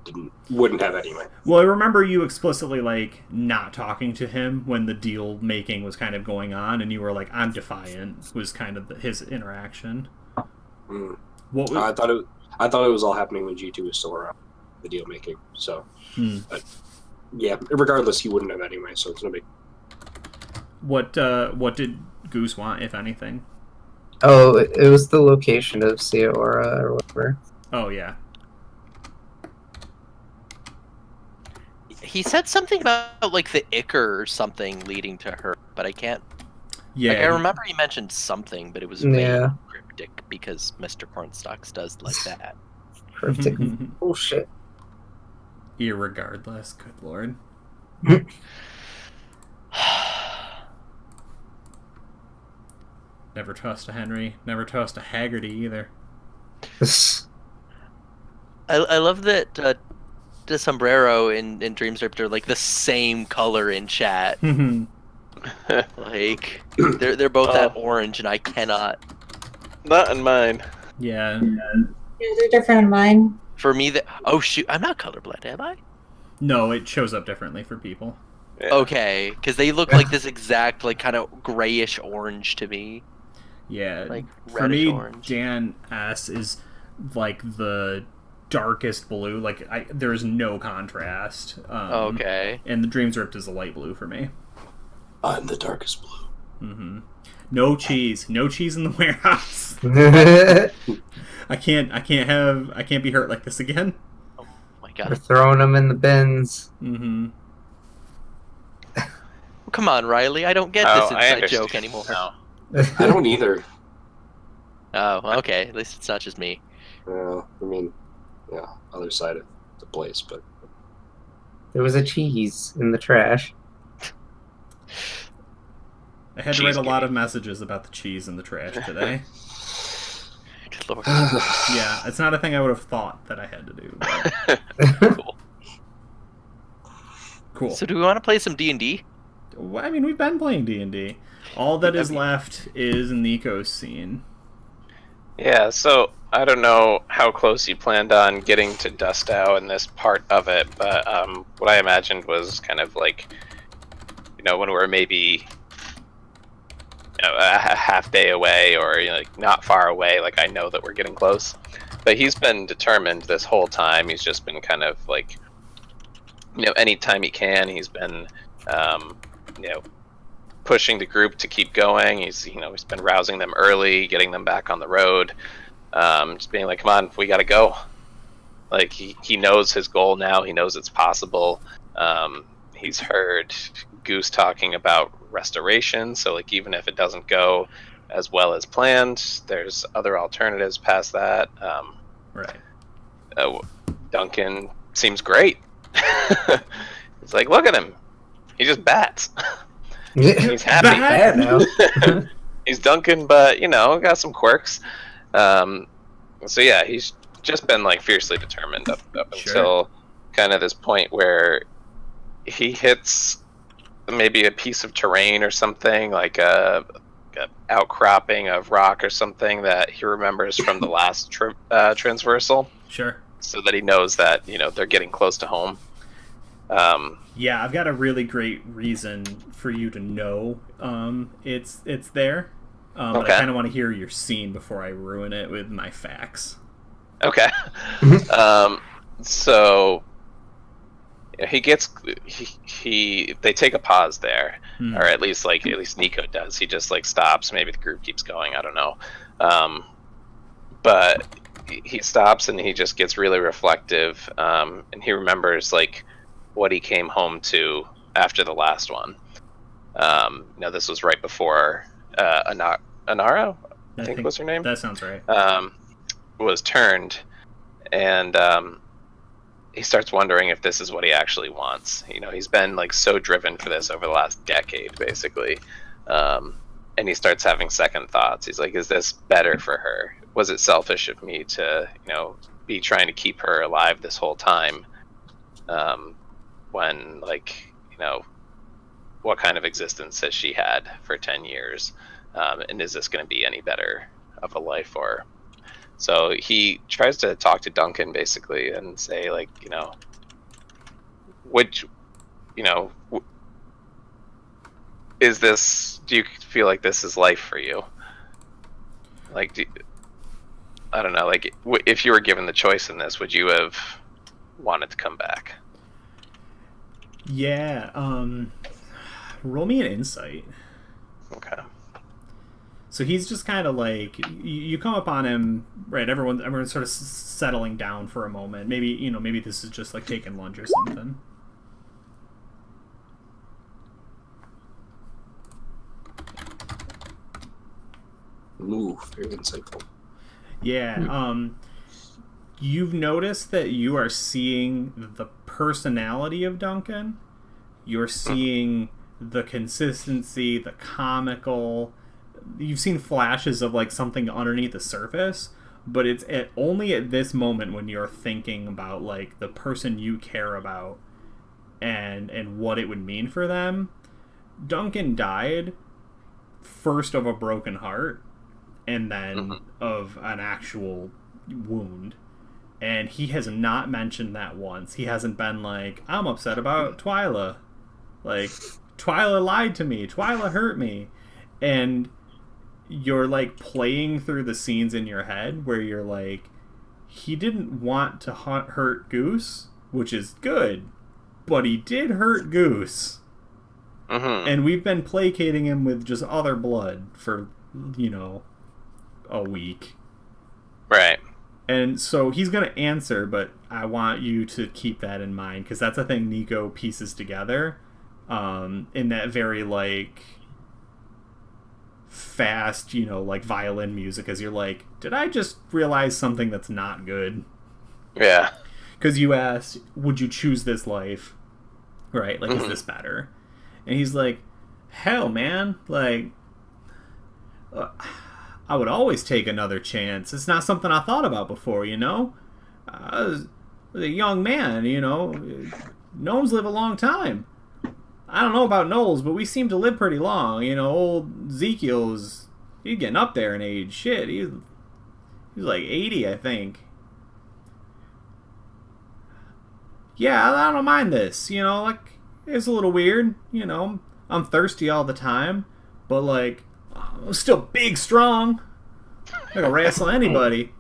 wouldn't have anyway. Well, I remember you explicitly like not talking to him when the deal making was kind of going on, and you were like, "I'm defiant." Was kind of his interaction. What was... I thought it was all happening when G2 was still around, the deal making. So, but yeah, regardless, he wouldn't have anyway. So it's no big. What did Goose want, if anything? Oh, it was the location of Seora or whatever. Oh yeah. He said something about like the Icker or something leading to her, but I can't. Yeah. Like, I remember he mentioned something, but it was very cryptic because Mr. Cornstalks does like that. Cryptic bullshit. Irregardless, good lord. Never trust a Henry. Never trust a Haggerty either. I love that the sombrero in Dreams Ripped are like the same color in chat. Like they're both that orange, and I cannot. Not in mine. Yeah. They're different in mine. For me, oh shoot, I'm not colorblind, am I? No, it shows up differently for people. Yeah. Okay, because they look like this exact like kind of grayish orange to me. Yeah, like for me, orange. Dan S is like the darkest blue. Like there is no contrast. Okay. And the Dreams Ripped is a light blue for me. I'm the darkest blue. No cheese in the warehouse. I can't be hurt like this again. Oh my god. We're throwing them in the bins. Come on, Riley. I don't get this inside joke anymore. No. I don't either. Oh, okay. At least it's not just me. I mean, yeah, other side of the place, but There was a cheese in the trash. I had to write a lot of messages about the cheese in the trash today. Good lord. Yeah, it's not a thing I would have thought that I had to do. But... Cool. So do we want to play some D&D? Well, I mean, we've been playing D&D. All that is left is Nico's scene. Yeah, so I don't know how close you planned on getting to Dustow in this part of it, but what I imagined was kind of like, when we're maybe a half day away or like not far away, like I know that we're getting close. But he's been determined this whole time. He's just been kind of like, anytime he can, he's been, pushing the group to keep going. He's been rousing them early, getting them back on the road, just being like, come on, we gotta go. Like he knows his goal now. He knows it's possible. He's heard Goose talking about restoration, so like even if it doesn't go as well as planned, there's other alternatives past that. Right. Duncan seems great. It's like, look at him. He just bats. He's happy. Bad now. He's Duncan, but got some quirks. So yeah, he's just been like fiercely determined up until kind of this point where he hits maybe a piece of terrain or something, like a outcropping of rock or something that he remembers from the last transversal. Sure. So that he knows that they're getting close to home. Yeah, I've got a really great reason for you to know it's there. But I kind of want to hear your scene before I ruin it with my facts. Okay. So he gets they take a pause there, Hmm. or at least Nico does. He just like stops. Maybe the group keeps going. I don't know. But he stops and he just gets really reflective, and he remembers like what he came home to after the last one. This was right before Anaro, I think was her name. That sounds right. Was turned, and he starts wondering if this is what he actually wants. He's been like so driven for this over the last decade, basically. And he starts having second thoughts. He's like, is this better for her? Was it selfish of me to, be trying to keep her alive this whole time? When, what kind of existence has she had for 10 years? And is this going to be any better of a life for her? So he tries to talk to Duncan, basically, and say, is this, do you feel like this is life for you? I don't know, if you were given the choice in this, would you have wanted to come back? Yeah, roll me an insight. Okay. So he's just kind of like, you come up on him, right? Everyone's sort of settling down for a moment. Maybe this is just like taking lunch or something. Ooh, very insightful. Yeah. You've noticed that you are seeing the personality of Duncan. You're seeing the consistency, the comical. You've seen flashes of like something underneath the surface, but it's only at this moment when you're thinking about like the person you care about and what it would mean for them. Duncan died first of a broken heart and then of an actual wound. And he has not mentioned that once. He hasn't been like, I'm upset about Twyla. Like, Twyla lied to me. Twyla hurt me. And you're like playing through the scenes in your head where you're like, he didn't want to hurt Goose, which is good, but he did hurt Goose. And we've been placating him with just other blood for, a week. Right. And so he's going to answer, but I want you to keep that in mind, because that's a thing Nico pieces together in that very, like, fast, like violin music, as you're like, did I just realize something that's not good? Yeah. Because you asked, would you choose this life? Right? Like, is this better? And he's like, hell, man. Like, I would always take another chance. It's not something I thought about before, I was a young man, Gnomes live a long time. I don't know about gnolls, but we seem to live pretty long. Old Ezekiel's, he's getting up there in age. Shit, he's like 80, I think. Yeah, I don't mind this. It's a little weird. I'm thirsty all the time, but like, I'm still big, strong. I can wrestle anybody.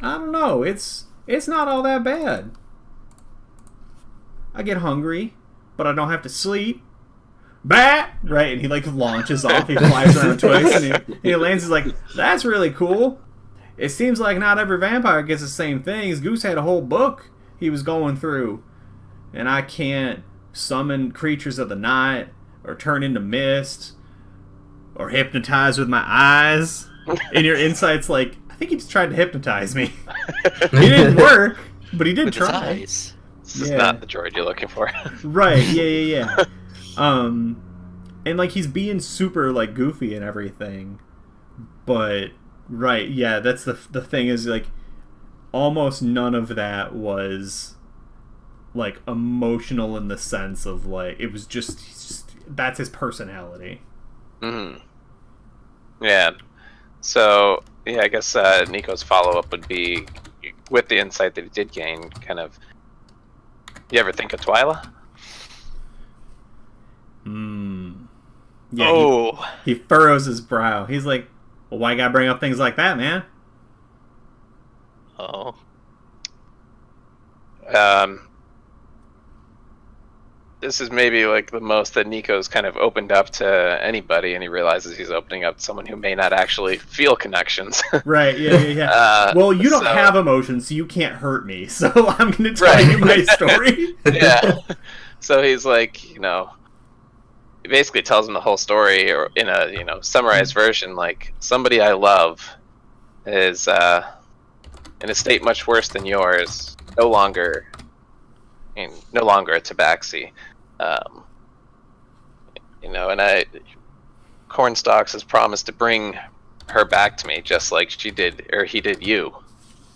I don't know. It's not all that bad. I get hungry, but I don't have to sleep. Bat! Right, and he like launches off. He flies around twice, and he lands. He's like, that's really cool. It seems like not every vampire gets the same things. Goose had a whole book he was going through, and I can't summon creatures of the night, or turn into mist, or hypnotize with my eyes. And your insight's like, I think he just tried to hypnotize me. It didn't work, but he did With try. his eyes. This is not the droid you're looking for. Right, yeah. And like he's being super like goofy and everything. But right, yeah, that's the thing is like almost none of that was like emotional in the sense of like it was just that's his personality. Yeah. So yeah, I guess Nico's follow-up would be, with the insight that he did gain, kind of, you ever think of Twyla? Yeah, he furrows his brow. He's like, well, why you gotta bring up things like that, man? this is maybe like the most that Nico's kind of opened up to anybody, and he realizes he's opening up to someone who may not actually feel connections. Right, yeah. Well, you don't have emotions, so you can't hurt me, so I'm going to tell you my story. Yeah. So he's like, he basically tells him the whole story, or in a, summarized version, like, somebody I love is in a state much worse than yours, no longer a tabaxi. And Cornstalks has promised to bring her back to me, just like he did you.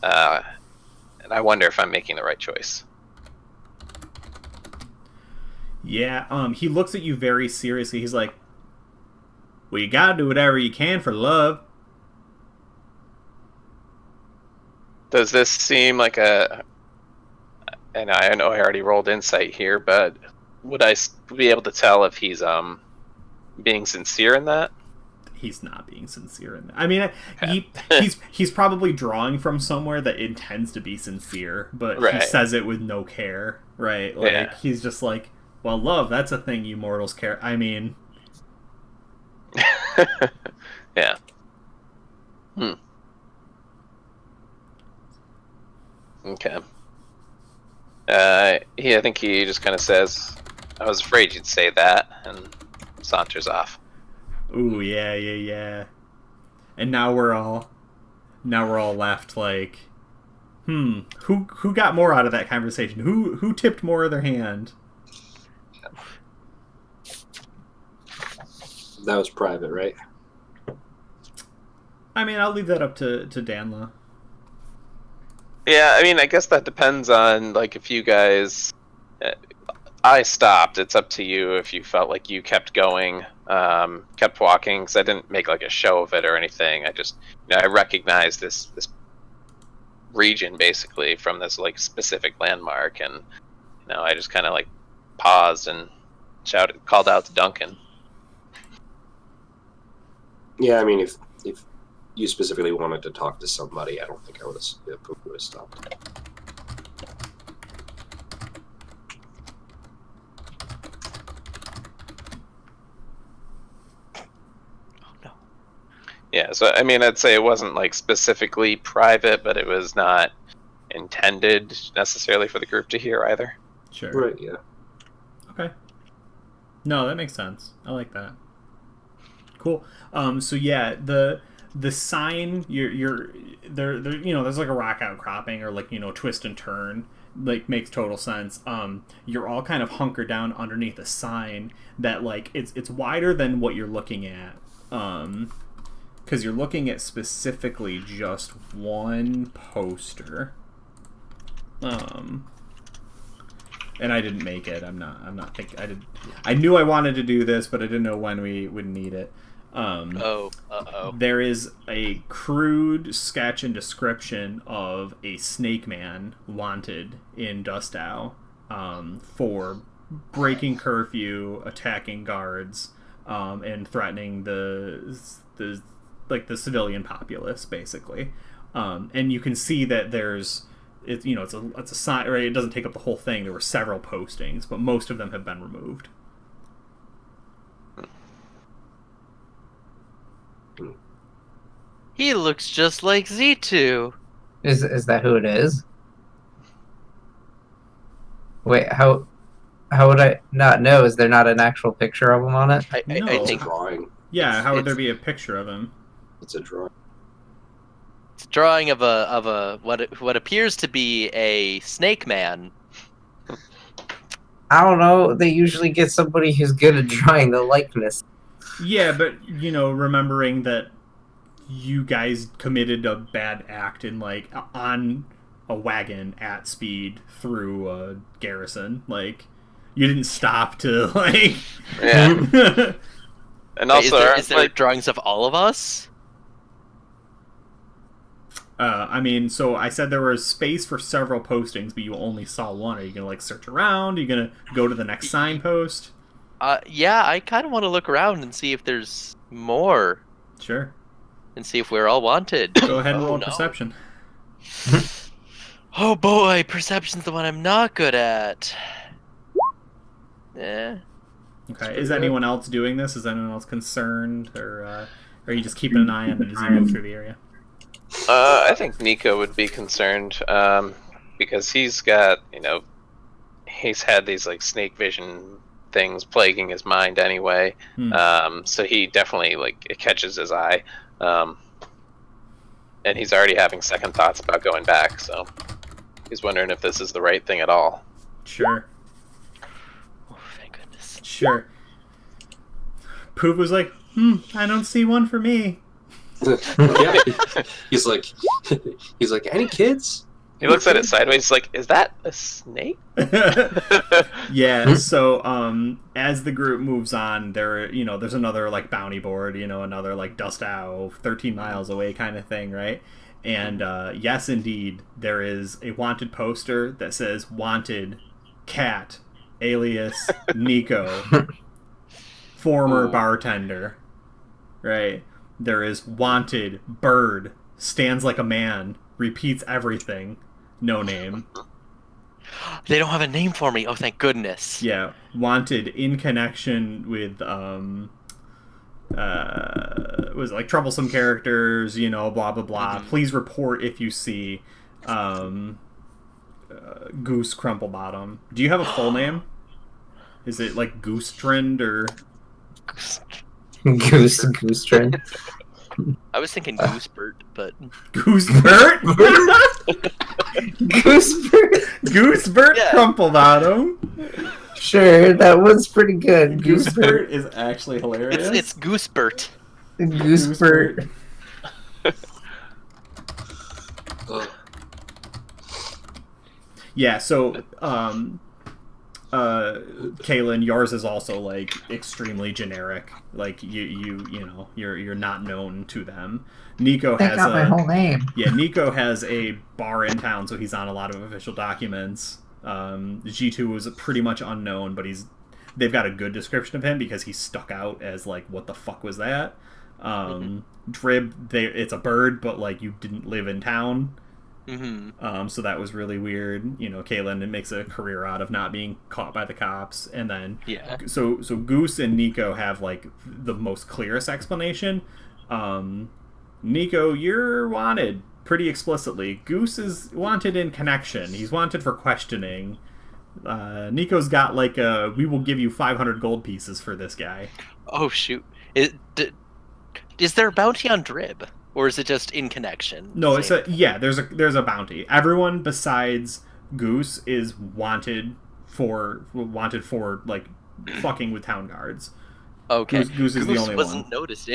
And I wonder if I'm making the right choice. Yeah, he looks at you very seriously. He's like, well, you gotta do whatever you can for love. Does this seem like and I know I already rolled insight here, but would I be able to tell if he's being sincere in that? He's not being sincere in that. I mean, he's probably drawing from somewhere that intends to be sincere, but he says it with no care, right? Like, he's just like, well, love, that's a thing you mortals care. I mean... Yeah. Okay. I think he just kind of says, I was afraid you'd say that, and saunters off. Ooh, yeah. And now we're all left like, who got more out of that conversation? Who tipped more of their hand? That was private, right? I mean, I'll leave that up to Danla. Yeah, I mean, I guess that depends on, like, if you guys... I stopped. It's up to you if you felt like you kept going, kept walking, because I didn't make, like, a show of it or anything. I just, I recognized this region, basically, from this, like, specific landmark, and, I just kind of, like, paused and called out to Duncan. Yeah, I mean, if you specifically wanted to talk to somebody, I don't think I would have stopped. Oh no. Yeah, so I mean, I'd say it wasn't like specifically private, but it was not intended necessarily for the group to hear either. Sure. Right, yeah. Okay. No, that makes sense. I like that. Cool. So yeah, the sign you're there there's like a rock outcropping or like twist and turn, like makes total sense. You're all kind of hunkered down underneath a sign that like it's wider than what you're looking at, because you're looking at specifically just one poster. And I didn't make it. I'm not thinking. I knew I wanted to do this, but I didn't know when we would need it. There is a crude sketch and description of a snake man wanted in Dustow for breaking curfew, attacking guards, and threatening the civilian populace, basically. And you can see that there's it's a sign, right? It doesn't take up the whole thing. There were several postings, but most of them have been removed. He looks just like Z2. Is that who it is? Wait, how would I not know? Is there not an actual picture of him on it? I It's a think drawing. Yeah, how would there be a picture of him? It's a drawing. it's a drawing of a what appears to be a snake man. I don't know. They usually get somebody who's good at drawing the likeness. Yeah, but remembering that you guys committed a bad act in like on a wagon at speed through a garrison, like you didn't stop to like. Yeah. And also, is there drawings of all of us? I mean, so I said there was space for several postings, but you only saw one. Are you gonna like search around? Are you gonna go to the next signpost? Yeah, I kind of want to look around and see if there's more. Sure. And see if we're all wanted. Go ahead and roll no. perception. Oh boy, perception's the one I'm not good at. Yeah. Okay. Is anyone else doing this? Is anyone else concerned, or are you just keeping an eye on it as you move through the area? I think Nico would be concerned because he's got, he's had these like snake vision things plaguing his mind anyway. So he definitely it catches his eye, and he's already having second thoughts about going back. So he's wondering if this is the right thing at all. Sure. Oh, thank goodness. Sure. Poof was like, I don't see one for me. Yeah. He's like, any kids? He looks at it sideways. He's like, "Is that a snake?" Yeah. So, as the group moves on, there's another bounty board, another dust owl, 13 miles away kind of thing, right? And yes, indeed, there is a wanted poster that says "Wanted, Cat, alias Nico, former bartender." Right. There is wanted, bird, stands like a man, repeats everything, no name. They don't have a name for me. Oh, thank goodness. Yeah, wanted in connection with was it troublesome characters, blah blah blah. Please report if you see Goose Crumplebottom. Do you have a full name? Is it Goose Trend or Goose Trend? I was thinking Goosebert, but Goosebert? Goosebert Yeah. Crumplebottom. Sure, that was pretty good. Goosebert is actually hilarious. it's Goosebert. Goosebert. Yeah, so Kaylin, yours is also extremely generic. You're not known to them. Nico They has got my whole name. Yeah, Nico has a bar in town, so he's on a lot of official documents. G2 was pretty much unknown, but they've got a good description of him because he stuck out as what the fuck was that? Drib, it's a bird, but you didn't live in town. So that was really weird. Kaylin makes a career out of not being caught by the cops, and then so Goose and Nico have the most clearest explanation. Nico, you're wanted pretty explicitly. Goose is wanted in connection. He's wanted for questioning. Nico's got we will give you 500 gold pieces for this guy. Oh shoot! Is there a bounty on Drib? Or is it just in connection? No, there's a bounty. Everyone besides Goose is wanted for fucking with town guards. Okay. Goose is the only wasn't one. noticed.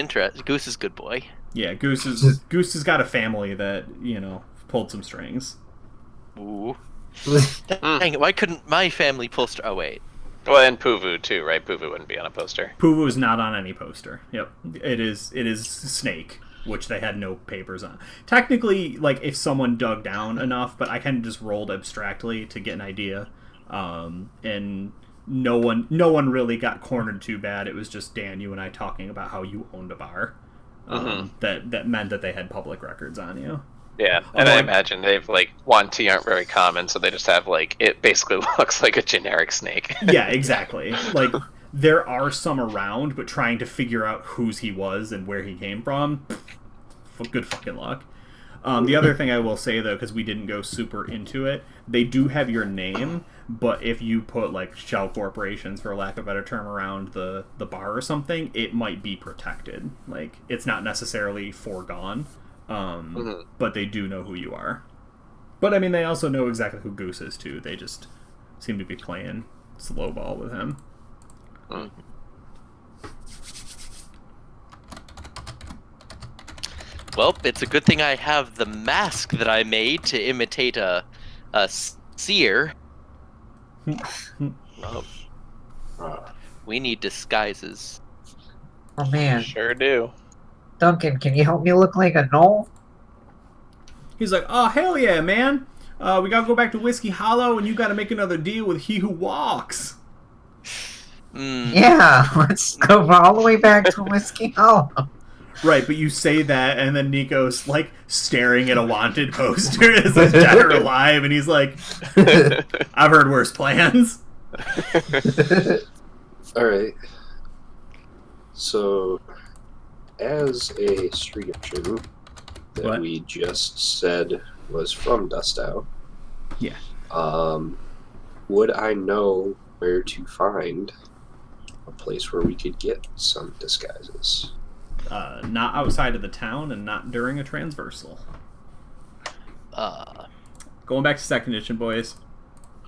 Goose is good boy. Yeah, Goose has got a family that pulled some strings. Ooh. Dang it! Why couldn't my family poster? Oh wait. Well, and Puvu too, right? Puvu wouldn't be on a poster. Puvu is not on any poster. Yep, it is Snake, which they had no papers on. Technically, if someone dug down enough, but I kind of just rolled abstractly to get an idea, and no one really got cornered too bad. It was just Dan, you and I talking about how you owned a bar. That meant that they had public records on you. Yeah, and I imagine they've Wanti aren't very common, so they just have it basically looks like a generic snake. Yeah, exactly. There are some around, but trying to figure out whose he was and where he came from, good fucking luck. The other thing I will say, though, because we didn't go super into it, they do have your name, but if you put, shell corporations, for lack of a better term, around the bar or something, it might be protected. It's not necessarily foregone, but they do know who you are. But, I mean, they also know exactly who Goose is, too. They just seem to be playing slow ball with him. Well, it's a good thing I have the mask that I made to imitate a seer. We need disguises. Oh man, Sure do. Duncan, can you help me look like a gnome? He's like, oh, hell yeah, man. We gotta go back to Whiskey Hollow, and you gotta make another deal with He Who Walks. Yeah, let's go all the way back to Whiskey Hollow. Right, but you say that, and then Nico's like staring at a wanted poster as if dead or alive, and he's like, "I've heard worse plans." All right. So, as a street urchin that What? we just said was from Dustow, Yeah. Would I know where to find a place where we could get some disguises? Not outside of the town, and not during a transversal. Going back to second edition, boys.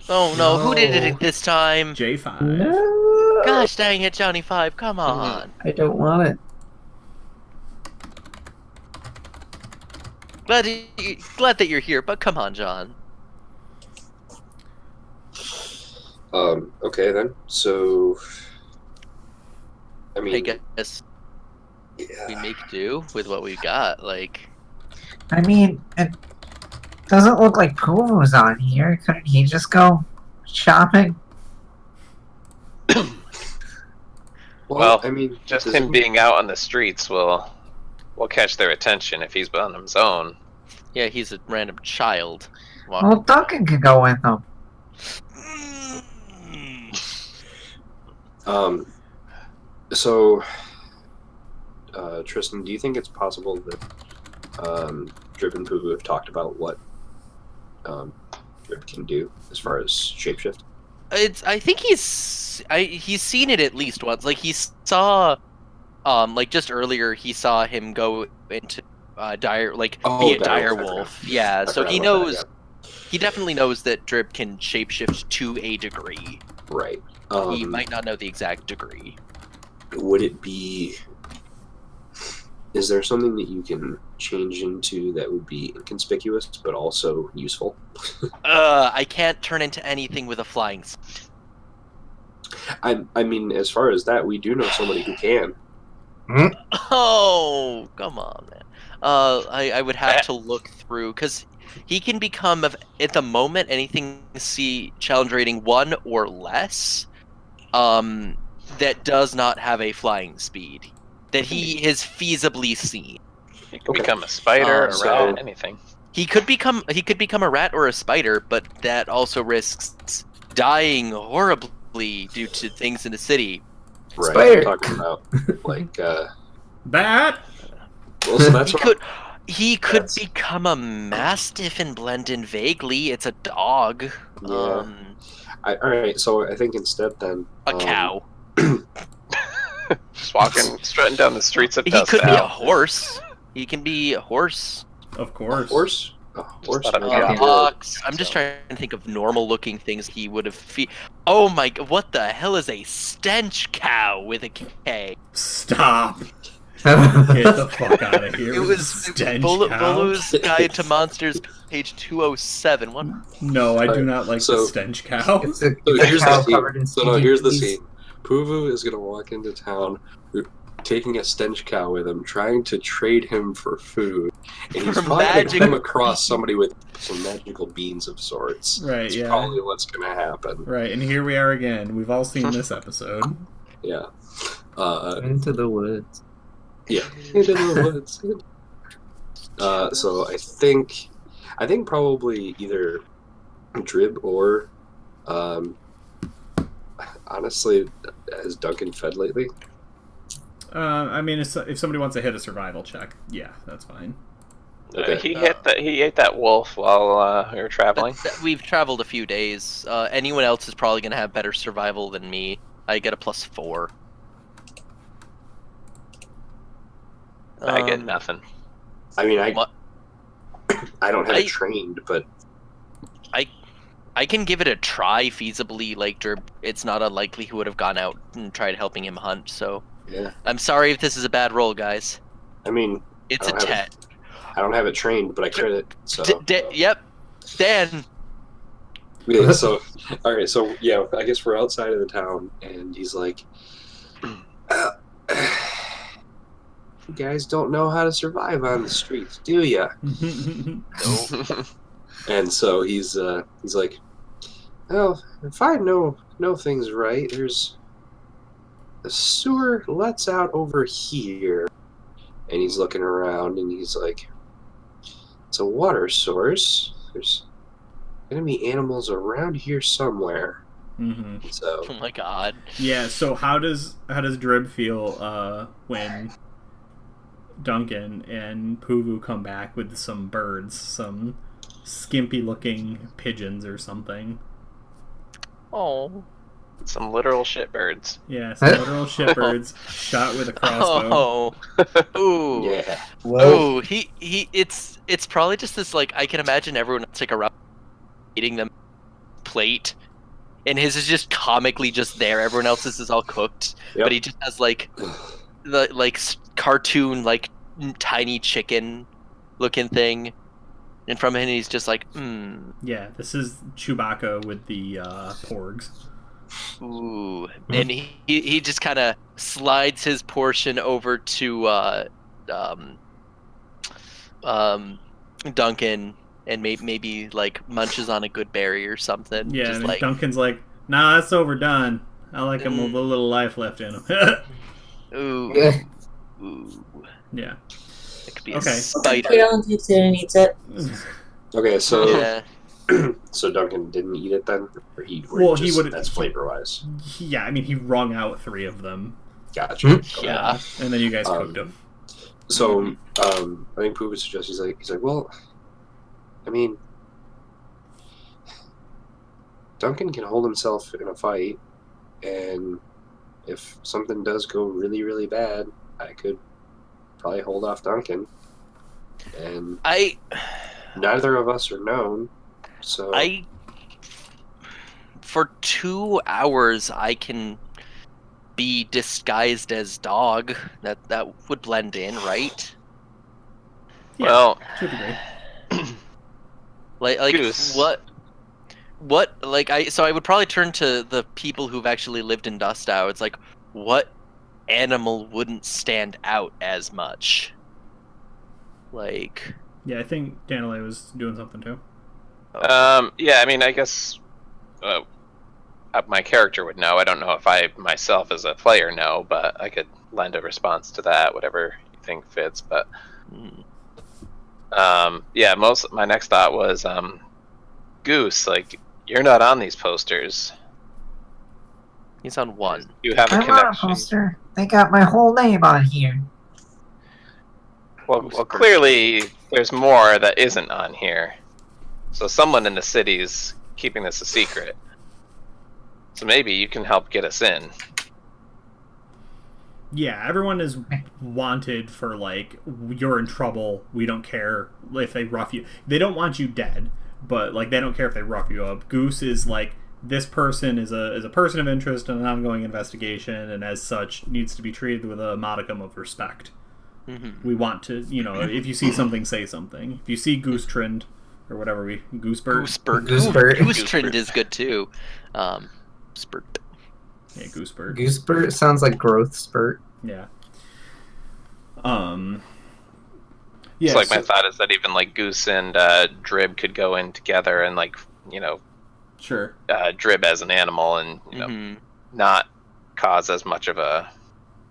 Oh no, who did No. it this time? J5. No. Gosh dang it, Johnny 5, come on. I don't want it. Glad that you're here, but come on, John. Okay then. So, I I mean, guess we yeah. make do with what we got. Like, I mean, it doesn't look like Puvu's on here. Couldn't he just go shopping? Well, I mean, Just does him it- being out on the streets will catch their attention if he's on his own. yeah, he's a random child. Well, Duncan could go with him. So, Tristan, do you think it's possible that Drip and Puvu have talked about what Drip can do as far as shapeshift? I think he's seen it at least once. Like he saw, like just earlier, he saw him go into dire, like be a dire wolf. Yeah, so he knows. He definitely knows that Drip can shapeshift to a degree. Right. He might not know the exact degree. Would it be? Is there something that you can change into that would be inconspicuous but also useful? I can't turn into anything with a flying. I mean, as far as that, we do know somebody who can. Oh, come on, man. I would have to look through because he can become at the moment anything challenge rating 1 or less. That does not have a flying speed that he has feasibly seen. He can become a spider, a so- rat, anything. He could become a rat or a spider, but that also risks dying horribly due to things in the city. Right. Spider. I'm talking about like. Bat. Well, so that's what He could That's- become a mastiff and blend in vaguely. It's a dog. Yeah. All right. So I think instead then A cow. Just walking, strutting down the streets of He could be a Dustow. horse. He can be a horse. Of A course. horse. A horse. thought of might a be cow. good. Ox. I'm just trying to think of normal-looking things he would have. Oh my! What the hell is a stench cow with a K? Stop. Get the fuck out of here. It with was stench Bulu's cow. Guide to Monsters, page 207. What? No, I do Alright, not like so- the stench cow. It's a, So it's here's a the cow scene. covered in So no, here's the CGPs. scene. Puvu is gonna walk into town, taking a stench cow with him, trying to trade him for food, and he's For probably gonna magic- come across somebody with some magical beans of sorts. Right, That's yeah. probably what's gonna happen. Right, and here we are again. We've all seen this episode. Yeah. Into the woods. Yeah. Into the woods. So I think probably either Drib or, honestly, has Duncan fed lately? I mean, if somebody wants to hit a survival check, yeah, that's fine. Okay. He ate that wolf while we were traveling. We've traveled a few days. Anyone else is probably going to have better survival than me. I get a +4. I get nothing. I mean, What? I don't have it trained, but I can give it a try feasibly. Like, it's not unlikely he would have gone out and tried helping him hunt. So yeah. I'm sorry if this is a bad roll, guys. I mean, It's a I don't 10. have I don't have it trained, but I credit. So Yep. Dan. yeah, so all right, so yeah, I guess we're outside of the town, and he's like, "You guys don't know how to survive on the streets, do ya?" And so he's like, "Well, if I know things right, there's a sewer lets out over here, and he's looking around, and he's like, "It's a water source. There's gonna be animals around here somewhere." Mm-hmm. So Oh my god. Yeah. So how does Drib feel when Duncan and Puvu come back with some birds, some skimpy-looking pigeons or something? Oh. Some literal shitbirds. Yeah, some literal shitbirds shot with a crossbow. Oh. Ooh. yeah, Oh, it's probably just this, like, I can imagine everyone else, like, around eating them plate, and his is just comically just there. Everyone else's is all cooked, Yep. but he just has, like, the, like, cartoon, like, tiny chicken looking thing in front of him, and he's just like, Yeah, this is Chewbacca with the porgs. ooh. And he just kind of slides his portion over to Duncan, and maybe like munches on a good berry or something. Yeah, just and like, Duncan's like, nah, that's overdone. I like him with a little life left in him. ooh, Yeah. ooh. Yeah. It could be Okay. a spider. Tail takes it and eats it. okay. So Yeah. so Duncan didn't eat it then, or he Well, just, he would. that's flavor wise. Yeah, I mean, he wrung out 3 of them. Gotcha. Yeah. And then you guys cooked them. So I think Pooh would suggest he's like, well, I mean, Duncan can hold himself in a fight, and if something does go really, really bad, I could probably hold off Duncan. And neither of us are known, so for 2 hours, I can be disguised as dog. That would blend in, right? Yeah, Well, to a degree. Like Goose. what like I would probably turn to the people who've actually lived in Dustow. It's like, what animal wouldn't stand out as much? Like, Yeah, I think Danilay was doing something too. yeah, I mean, I guess my character would know. I don't know if I myself as a player know, but I could lend a response to that, whatever you think fits. But yeah, my next thought was Goose. Like, you're not on these posters. he's on one. You have a I'm on a connection. poster. They got my whole name on here. Well, clearly there's more that isn't on here. So someone in the city's keeping this a secret. So maybe you can help get us in. Yeah, everyone is wanted for, like, you're in trouble, we don't care if they rough you. They don't want you dead, but, like, they don't care if they rough you up. Goose is like, this person is a person of interest in an ongoing investigation, and as such needs to be treated with a modicum of respect. Mm-hmm. We want to, if you see something, say something. If you see Goose Trend, or whatever Goosebird. Goosebird. Goose Trend is good too. Spurt. Yeah, Goosebird. Goosebird sounds like growth spurt. Yeah. It's like, my thought is that even like Goose and Drib could go in together and, like, sure. Drib as an animal and not cause as much of a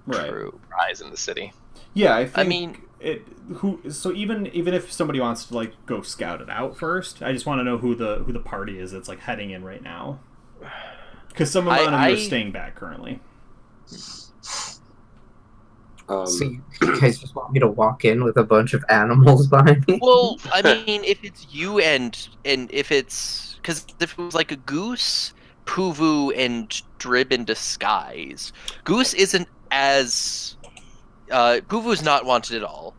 rise in the city. Yeah, I mean, so even if somebody wants to, like, go scout it out first, I just want to know who the party is that's, like, heading in right now. Because some amount of you are staying back currently. So you guys just want me to walk in with a bunch of animals behind me? Well, I mean, if it's you and if it's, because if it was like a Goose, Puvu, and Drib in disguise, Goose isn't as Puvu's not wanted at all.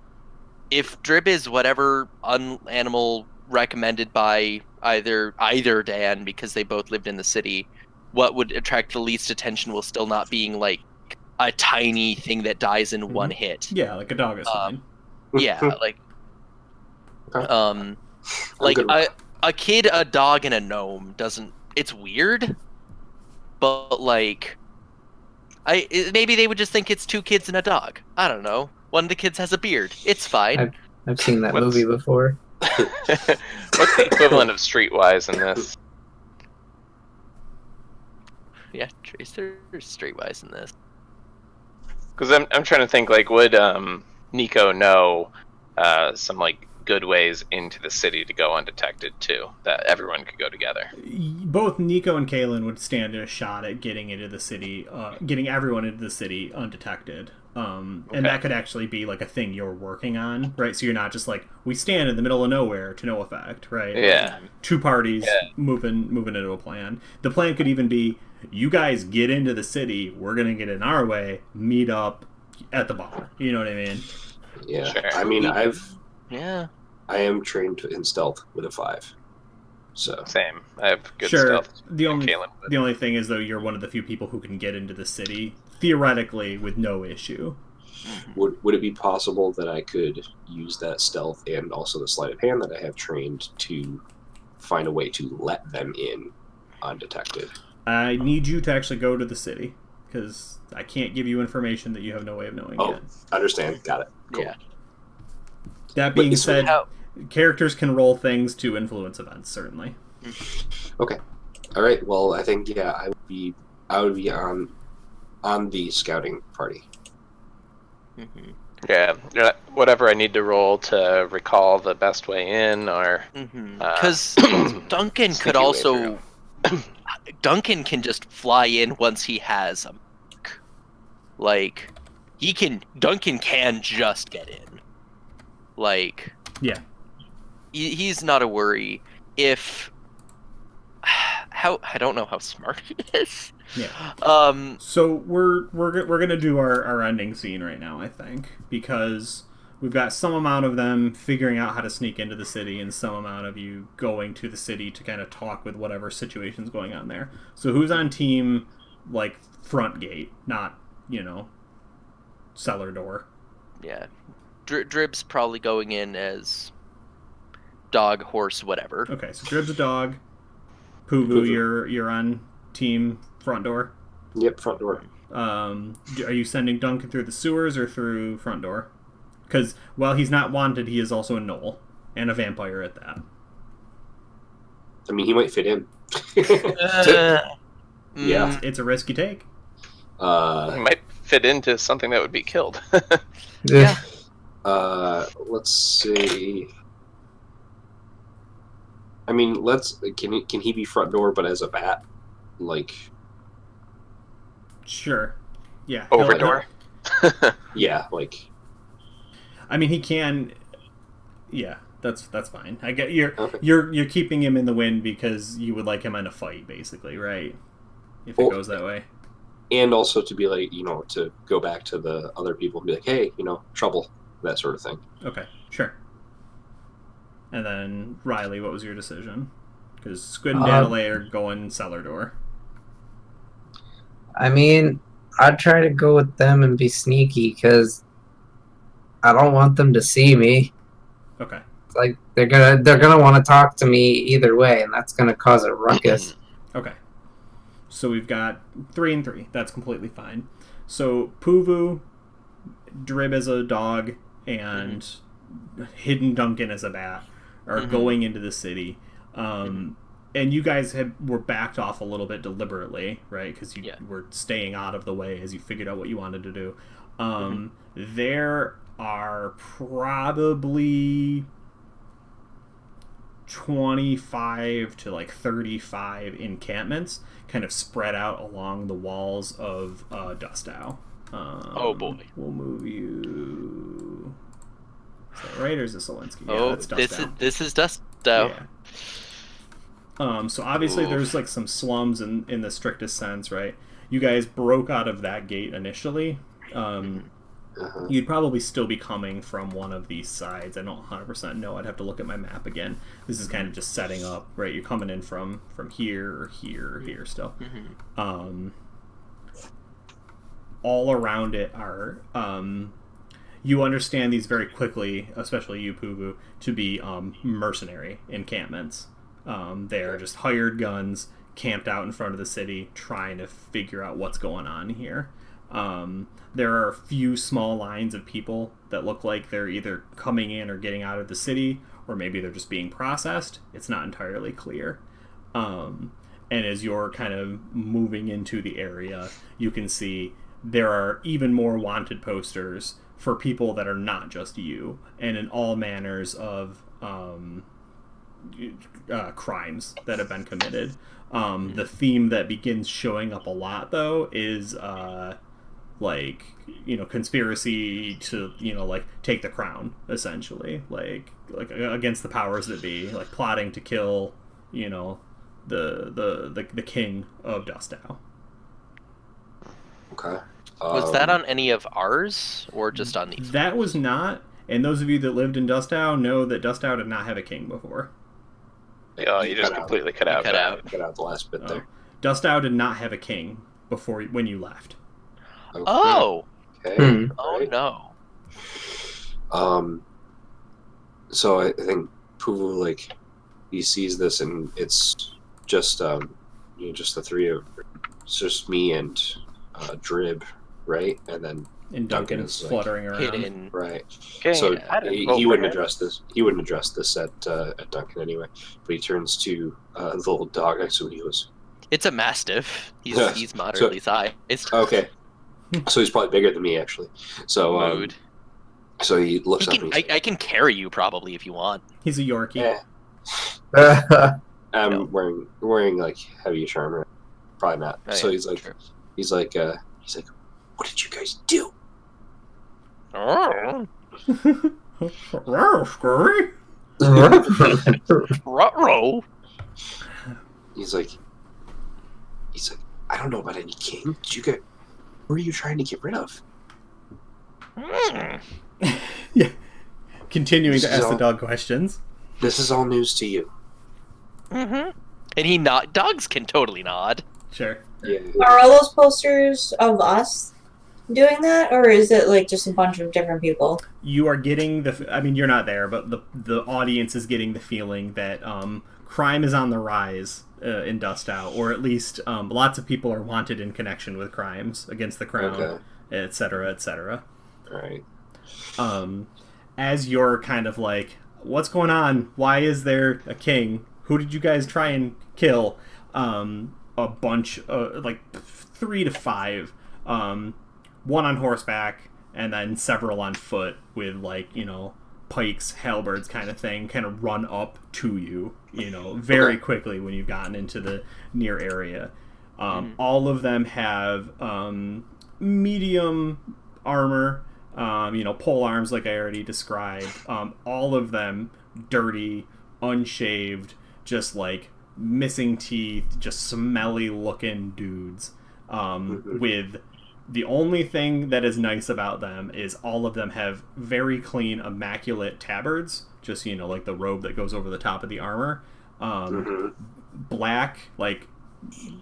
If Drib is whatever animal recommended by either Dan, because they both lived in the city, what would attract the least attention will still not being like a tiny thing that dies in one hit. Yeah, like a dog is fine. Yeah, like like a kid, a dog, and a gnome doesn't. It's weird, but like, maybe they would just think it's 2 kids and a dog. I don't know. One of the kids has a beard. It's fine. I've seen that movie before. What's the equivalent of streetwise in this? Yeah, Trace, there's streetwise in this. Because I'm trying to think, like, would Nico know some like good ways into the city to go undetected too, that everyone could go together. Both Nico and Kalen would stand a shot at getting into the city, getting everyone into the city undetected. And that could actually be like a thing you're working on, right? So you're not just like, we stand in the middle of nowhere to no effect, right? Yeah. Two parties moving into a plan. The plan could even be, you guys get into the city, we're gonna get in our way, meet up at the bar. You know what I mean? Yeah. Sure. I mean, I am trained in stealth with a 5. So Same. I have good Sure. stealth. The only Kalen would. the only thing is though, you're one of the few people who can get into the city theoretically with no issue. would it be possible that I could use that stealth and also the sleight of hand that I have trained to find a way to let them in undetected? I need you to actually go to the city because I can't give you information that you have no way of knowing Oh, yet. understand. Got it. Cool. Yeah. That being it's- said, characters can roll things to influence events, certainly. Okay. All right. Well, I think I would be on the scouting party. Yeah, whatever I need to roll to recall the best way in, or Because Duncan could sneaky way also. Duncan can just fly in once he has a mark. Like, Duncan can just get in. Like, Yeah. he's not a worry. If I don't know how smart he is. Yeah. So we're gonna do our ending scene right now, I think, because we've got some amount of them figuring out how to sneak into the city, and some amount of you going to the city to kind of talk with whatever situation's going on there. So who's on team like front gate, not cellar door? Yeah, Drib's probably going in as dog, horse, whatever. Okay, so Drib's a dog. Puvu, you're on team front door. Yep, front door. Are you sending Duncan through the sewers or through front door? Because while he's not wanted, he is also a gnoll and a vampire at that. I mean, he might fit in. Yeah. It's a risk you take. he might fit into something that would be killed. Yeah. Let's see. I mean, can he be front door but as a bat? Like, Sure. Yeah. Over door. yeah, like. I mean, he can. Yeah, that's fine. I get Okay. you're keeping him in the wind because you would like him in a fight, basically, right? If it goes that way. And also to be like, to go back to the other people and be like, hey, trouble, that sort of thing. Okay, sure. And then Riley, what was your decision? Because Squid and Danilay are going cellar door. I mean, I'd try to go with them and be sneaky because I don't want them to see me. Okay. It's like they're gonna want to talk to me either way, and that's gonna cause a ruckus. Okay. So we've got 3 and 3. That's completely fine. So Puvu, Drib as a dog, and Hidden Duncan as a bat are going into the city. And you guys were backed off a little bit deliberately, right? Because you were staying out of the way as you figured out what you wanted to do. There are probably 25 to like 35 encampments kind of spread out along the walls of Dustow. Oh boy. We'll move you. Is that right, or is this Zelensky? Oh, that's Dustow. this is Dustow. Yeah. So obviously there's like some slums in the strictest sense, right? You guys broke out of that gate initially. You'd probably still be coming from one of these sides. I don't 100% know. I'd have to look at my map again. This is kind of just setting up, right? You're coming in from here or here or here still. All around it are... you understand these very quickly, especially you, Puvu, to be mercenary encampments. They are just hired guns camped out in front of the city trying to figure out what's going on here. There are a few small lines of people that look like they're either coming in or getting out of the city, or maybe they're just being processed. It's not entirely clear. And as you're kind of moving into the area, you can see there are even more wanted posters for people that are not just you, and in all manners of crimes that have been committed. The theme that begins showing up a lot, though, is like, you know, conspiracy to, you know, like, take the crown, essentially, like against the powers that be, like plotting to kill, you know, the king of Dustow. Okay. Was that on any of ours, or just on these? That was not, and those of you that lived in Dustow know that Dustow did not have a king before. Oh, you just completely cut out. Cut out. Cut out the last bit there. Dustow did not have a king before when you left. Okay. Oh! Okay. Oh right. no. So I think Puvu, like, he sees this, and it's just you know, just the three of, it's just me and Drib, right? And then And Duncan Duncan's is, like, fluttering around. Hidden. right. Okay, So I didn't vote he for wouldn't him. address this. He wouldn't address this at Duncan anyway. But he turns to the little dog next to him. And he goes, It's a mastiff. Yes. He's moderately sized. "Okay." So he's probably bigger than me, actually. So Mood. so he looks He up can, and he's I can carry you probably if you want. He's a Yorkie. "Eh." I'm No. wearing like heavy charm. Probably not. Oh, So yeah, he's like, true. "What did you guys do?" Oh, Wow, Scurry. ruh-roh. He's like, "I don't know about any king. Did you get? Who are you trying to get rid of?" Hmm. Yeah. Continuing to This is ask the all- dog questions. This is all news to you. Mm-hmm. And he nod. Dogs can totally nod. Sure. Yeah. Are all those posters of us doing that, or is it like just a bunch of different people? You are getting I mean, you're not there, but the audience is getting the feeling that crime is on the rise in Dustow, or at least lots of people are wanted in connection with crimes against the crown, Okay. etc., etc. All right. As you're kind of like, what's going on? Why is there a king? Who did you guys try and kill? A bunch, like 3 to 5, one on horseback, and then several on foot with, like, you know, pikes, halberds kind of thing, kind of run up to you, you know, very quickly when you've gotten into the near area. All of them have medium armor, you know, pole arms like I already described. All of them dirty, unshaved, just like missing teeth, just smelly looking dudes. With the only thing that is nice about them is all of them have very clean, immaculate tabards, just, you know, like the robe that goes over the top of the armor. Black, like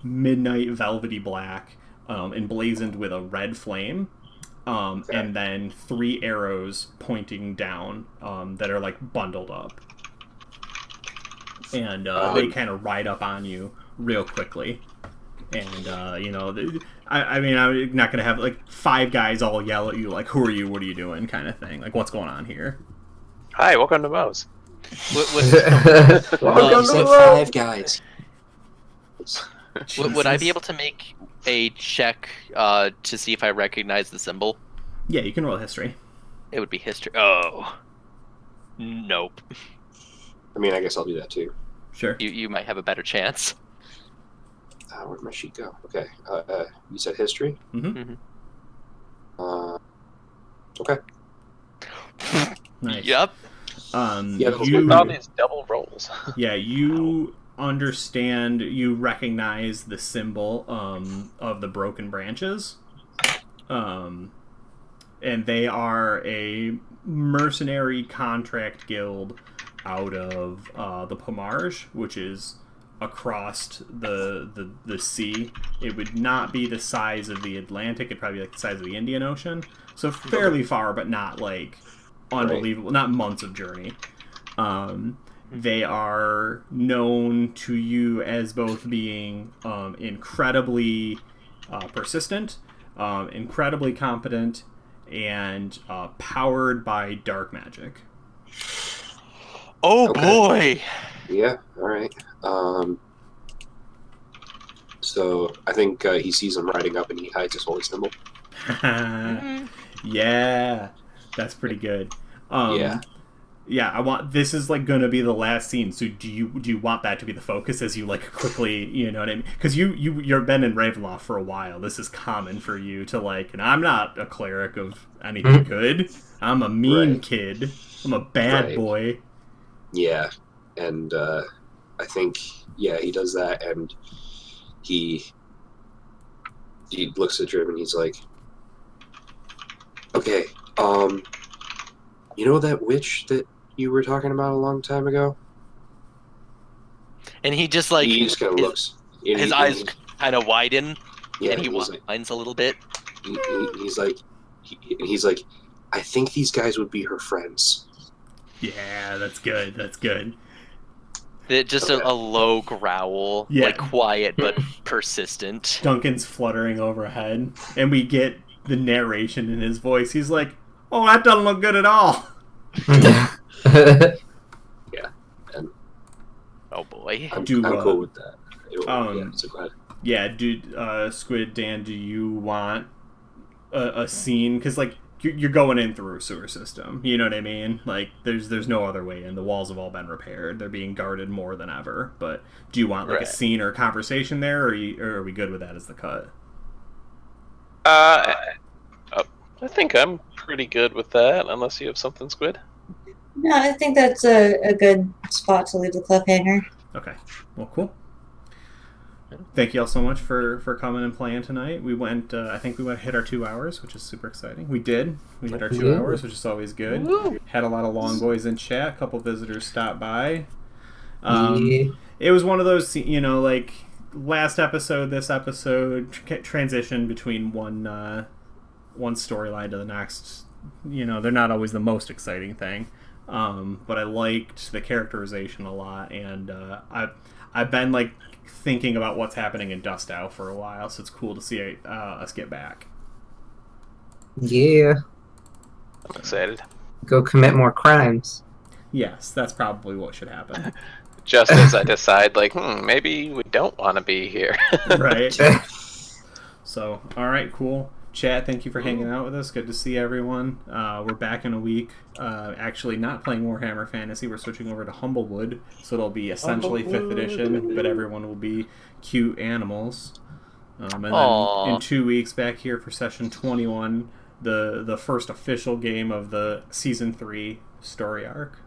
midnight velvety black, emblazoned with a red flame. And then 3 arrows pointing down that are like bundled up. And they kind of ride up on you real quickly. And, you know, I mean, I'm not going to have like 5 guys all yell at you like, who are you, what are you doing, kind of thing. Like, what's going on here? Hi, welcome to Moe's. He said 5 guys. Would I be able to make a check to see if I recognize the symbol? Yeah, you can roll history. It would be history. Oh. Nope. I mean, I guess I'll do that too. Sure. You might have a better chance. Where'd my sheet go? Okay. You said history? Mm-hmm. Okay. Nice. Yep. Yeah, With all these double rolls. Yeah, you understand, you recognize the symbol of the broken branches. And they are a mercenary contract guild out of the Pomarge, which is across the sea. It would not be the size of the Atlantic, it'd probably be like the size of the Indian Ocean. So fairly far, but not like unbelievable, not months of journey. They are known to you as both being incredibly persistent, incredibly competent, and powered by dark magic. Oh Okay. boy! Yeah, alright. So I think he sees him riding up and he hides his holy symbol. Yeah. That's pretty good. Yeah. Yeah, I want. This is like going to be the last scene. So do you want that to be the focus as you like quickly, you know what I mean? Because you've been in Ravenloft for a while. This is common for you to like. And I'm not a cleric of anything good. I'm a mean kid. I'm a bad boy. Yeah, and I think he does that, and he looks at Drib and he's like, okay, you know that witch that you were talking about a long time ago? And he just like he just kind of looks. His eyes kind of widen, yeah, and he winds a little bit. He's like, I think these guys would be her friends. Yeah, that's good. That's good. Just a low growl, like quiet but persistent. Duncan's fluttering overhead, and we get the narration in his voice. He's like, "Oh, that doesn't look good at all." Yeah. And oh boy, I'm cool with that. So go ahead. Yeah, dude. Squid Dan, do you want a scene? Because like you're going in through a sewer system. You know what I mean? Like there's no other way in. The walls have all been repaired. They're being guarded more than ever. But do you want like a scene or a conversation there, or are we good with that as the cut? I think I'm pretty good with that, unless you have something, Squid. No, I think that's a good spot to leave the cliffhanger. Okay. Well, cool. Thank you all so much for coming and playing tonight. We went, I think we hit our 2 hours, which is super exciting. We did. We hit our 2 hours, which is always good. Had a lot of long boys in chat. A couple visitors stopped by. It was one of those, like last episode, this episode, transition between one storyline to the next. They're not always the most exciting thing. But I liked the characterization a lot, and I've been like thinking about what's happening in Dust Owl for a while, so it's cool to see us get back. Yeah. I'm excited. Go commit more crimes. Yes, that's probably what should happen. Just as I decide, like, maybe we don't want to be here. Right. So, all right, cool. Chat, thank you for hanging out with us. Good to see everyone. We're back in a week. Actually, not playing Warhammer Fantasy. We're switching over to Humblewood, so it'll be essentially 5th edition, but everyone will be cute animals. And then in 2 weeks, back here for session 21, the first official game of the season 3 story arc.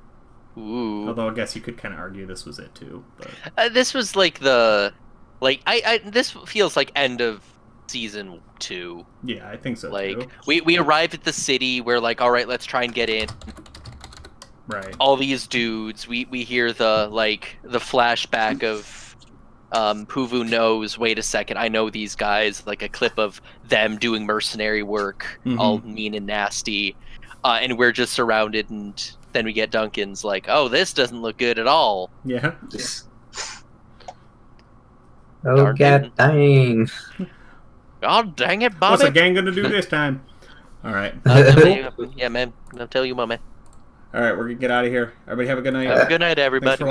Ooh. Although I guess you could kind of argue this was it too. But this was like this feels like end of season 2. Yeah, I think so too. We we arrived at the city. We're like, all right, let's try and get in. Right. All these dudes. We hear the flashback of Puvu knows. Wait a second, I know these guys. Like a clip of them doing mercenary work, all mean and nasty, and we're just surrounded. And then we get Duncan's like, oh, this doesn't look good at all. Yeah. Oh, god dang. God dang it, Bobby. What's the gang gonna do this time? All right. Yeah, man. I'll tell you, man. All right, we're gonna get out of here. Everybody have a good night. Have a good night, everybody.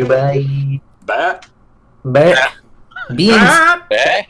Bye. Bye. Bye. Beans. Bye.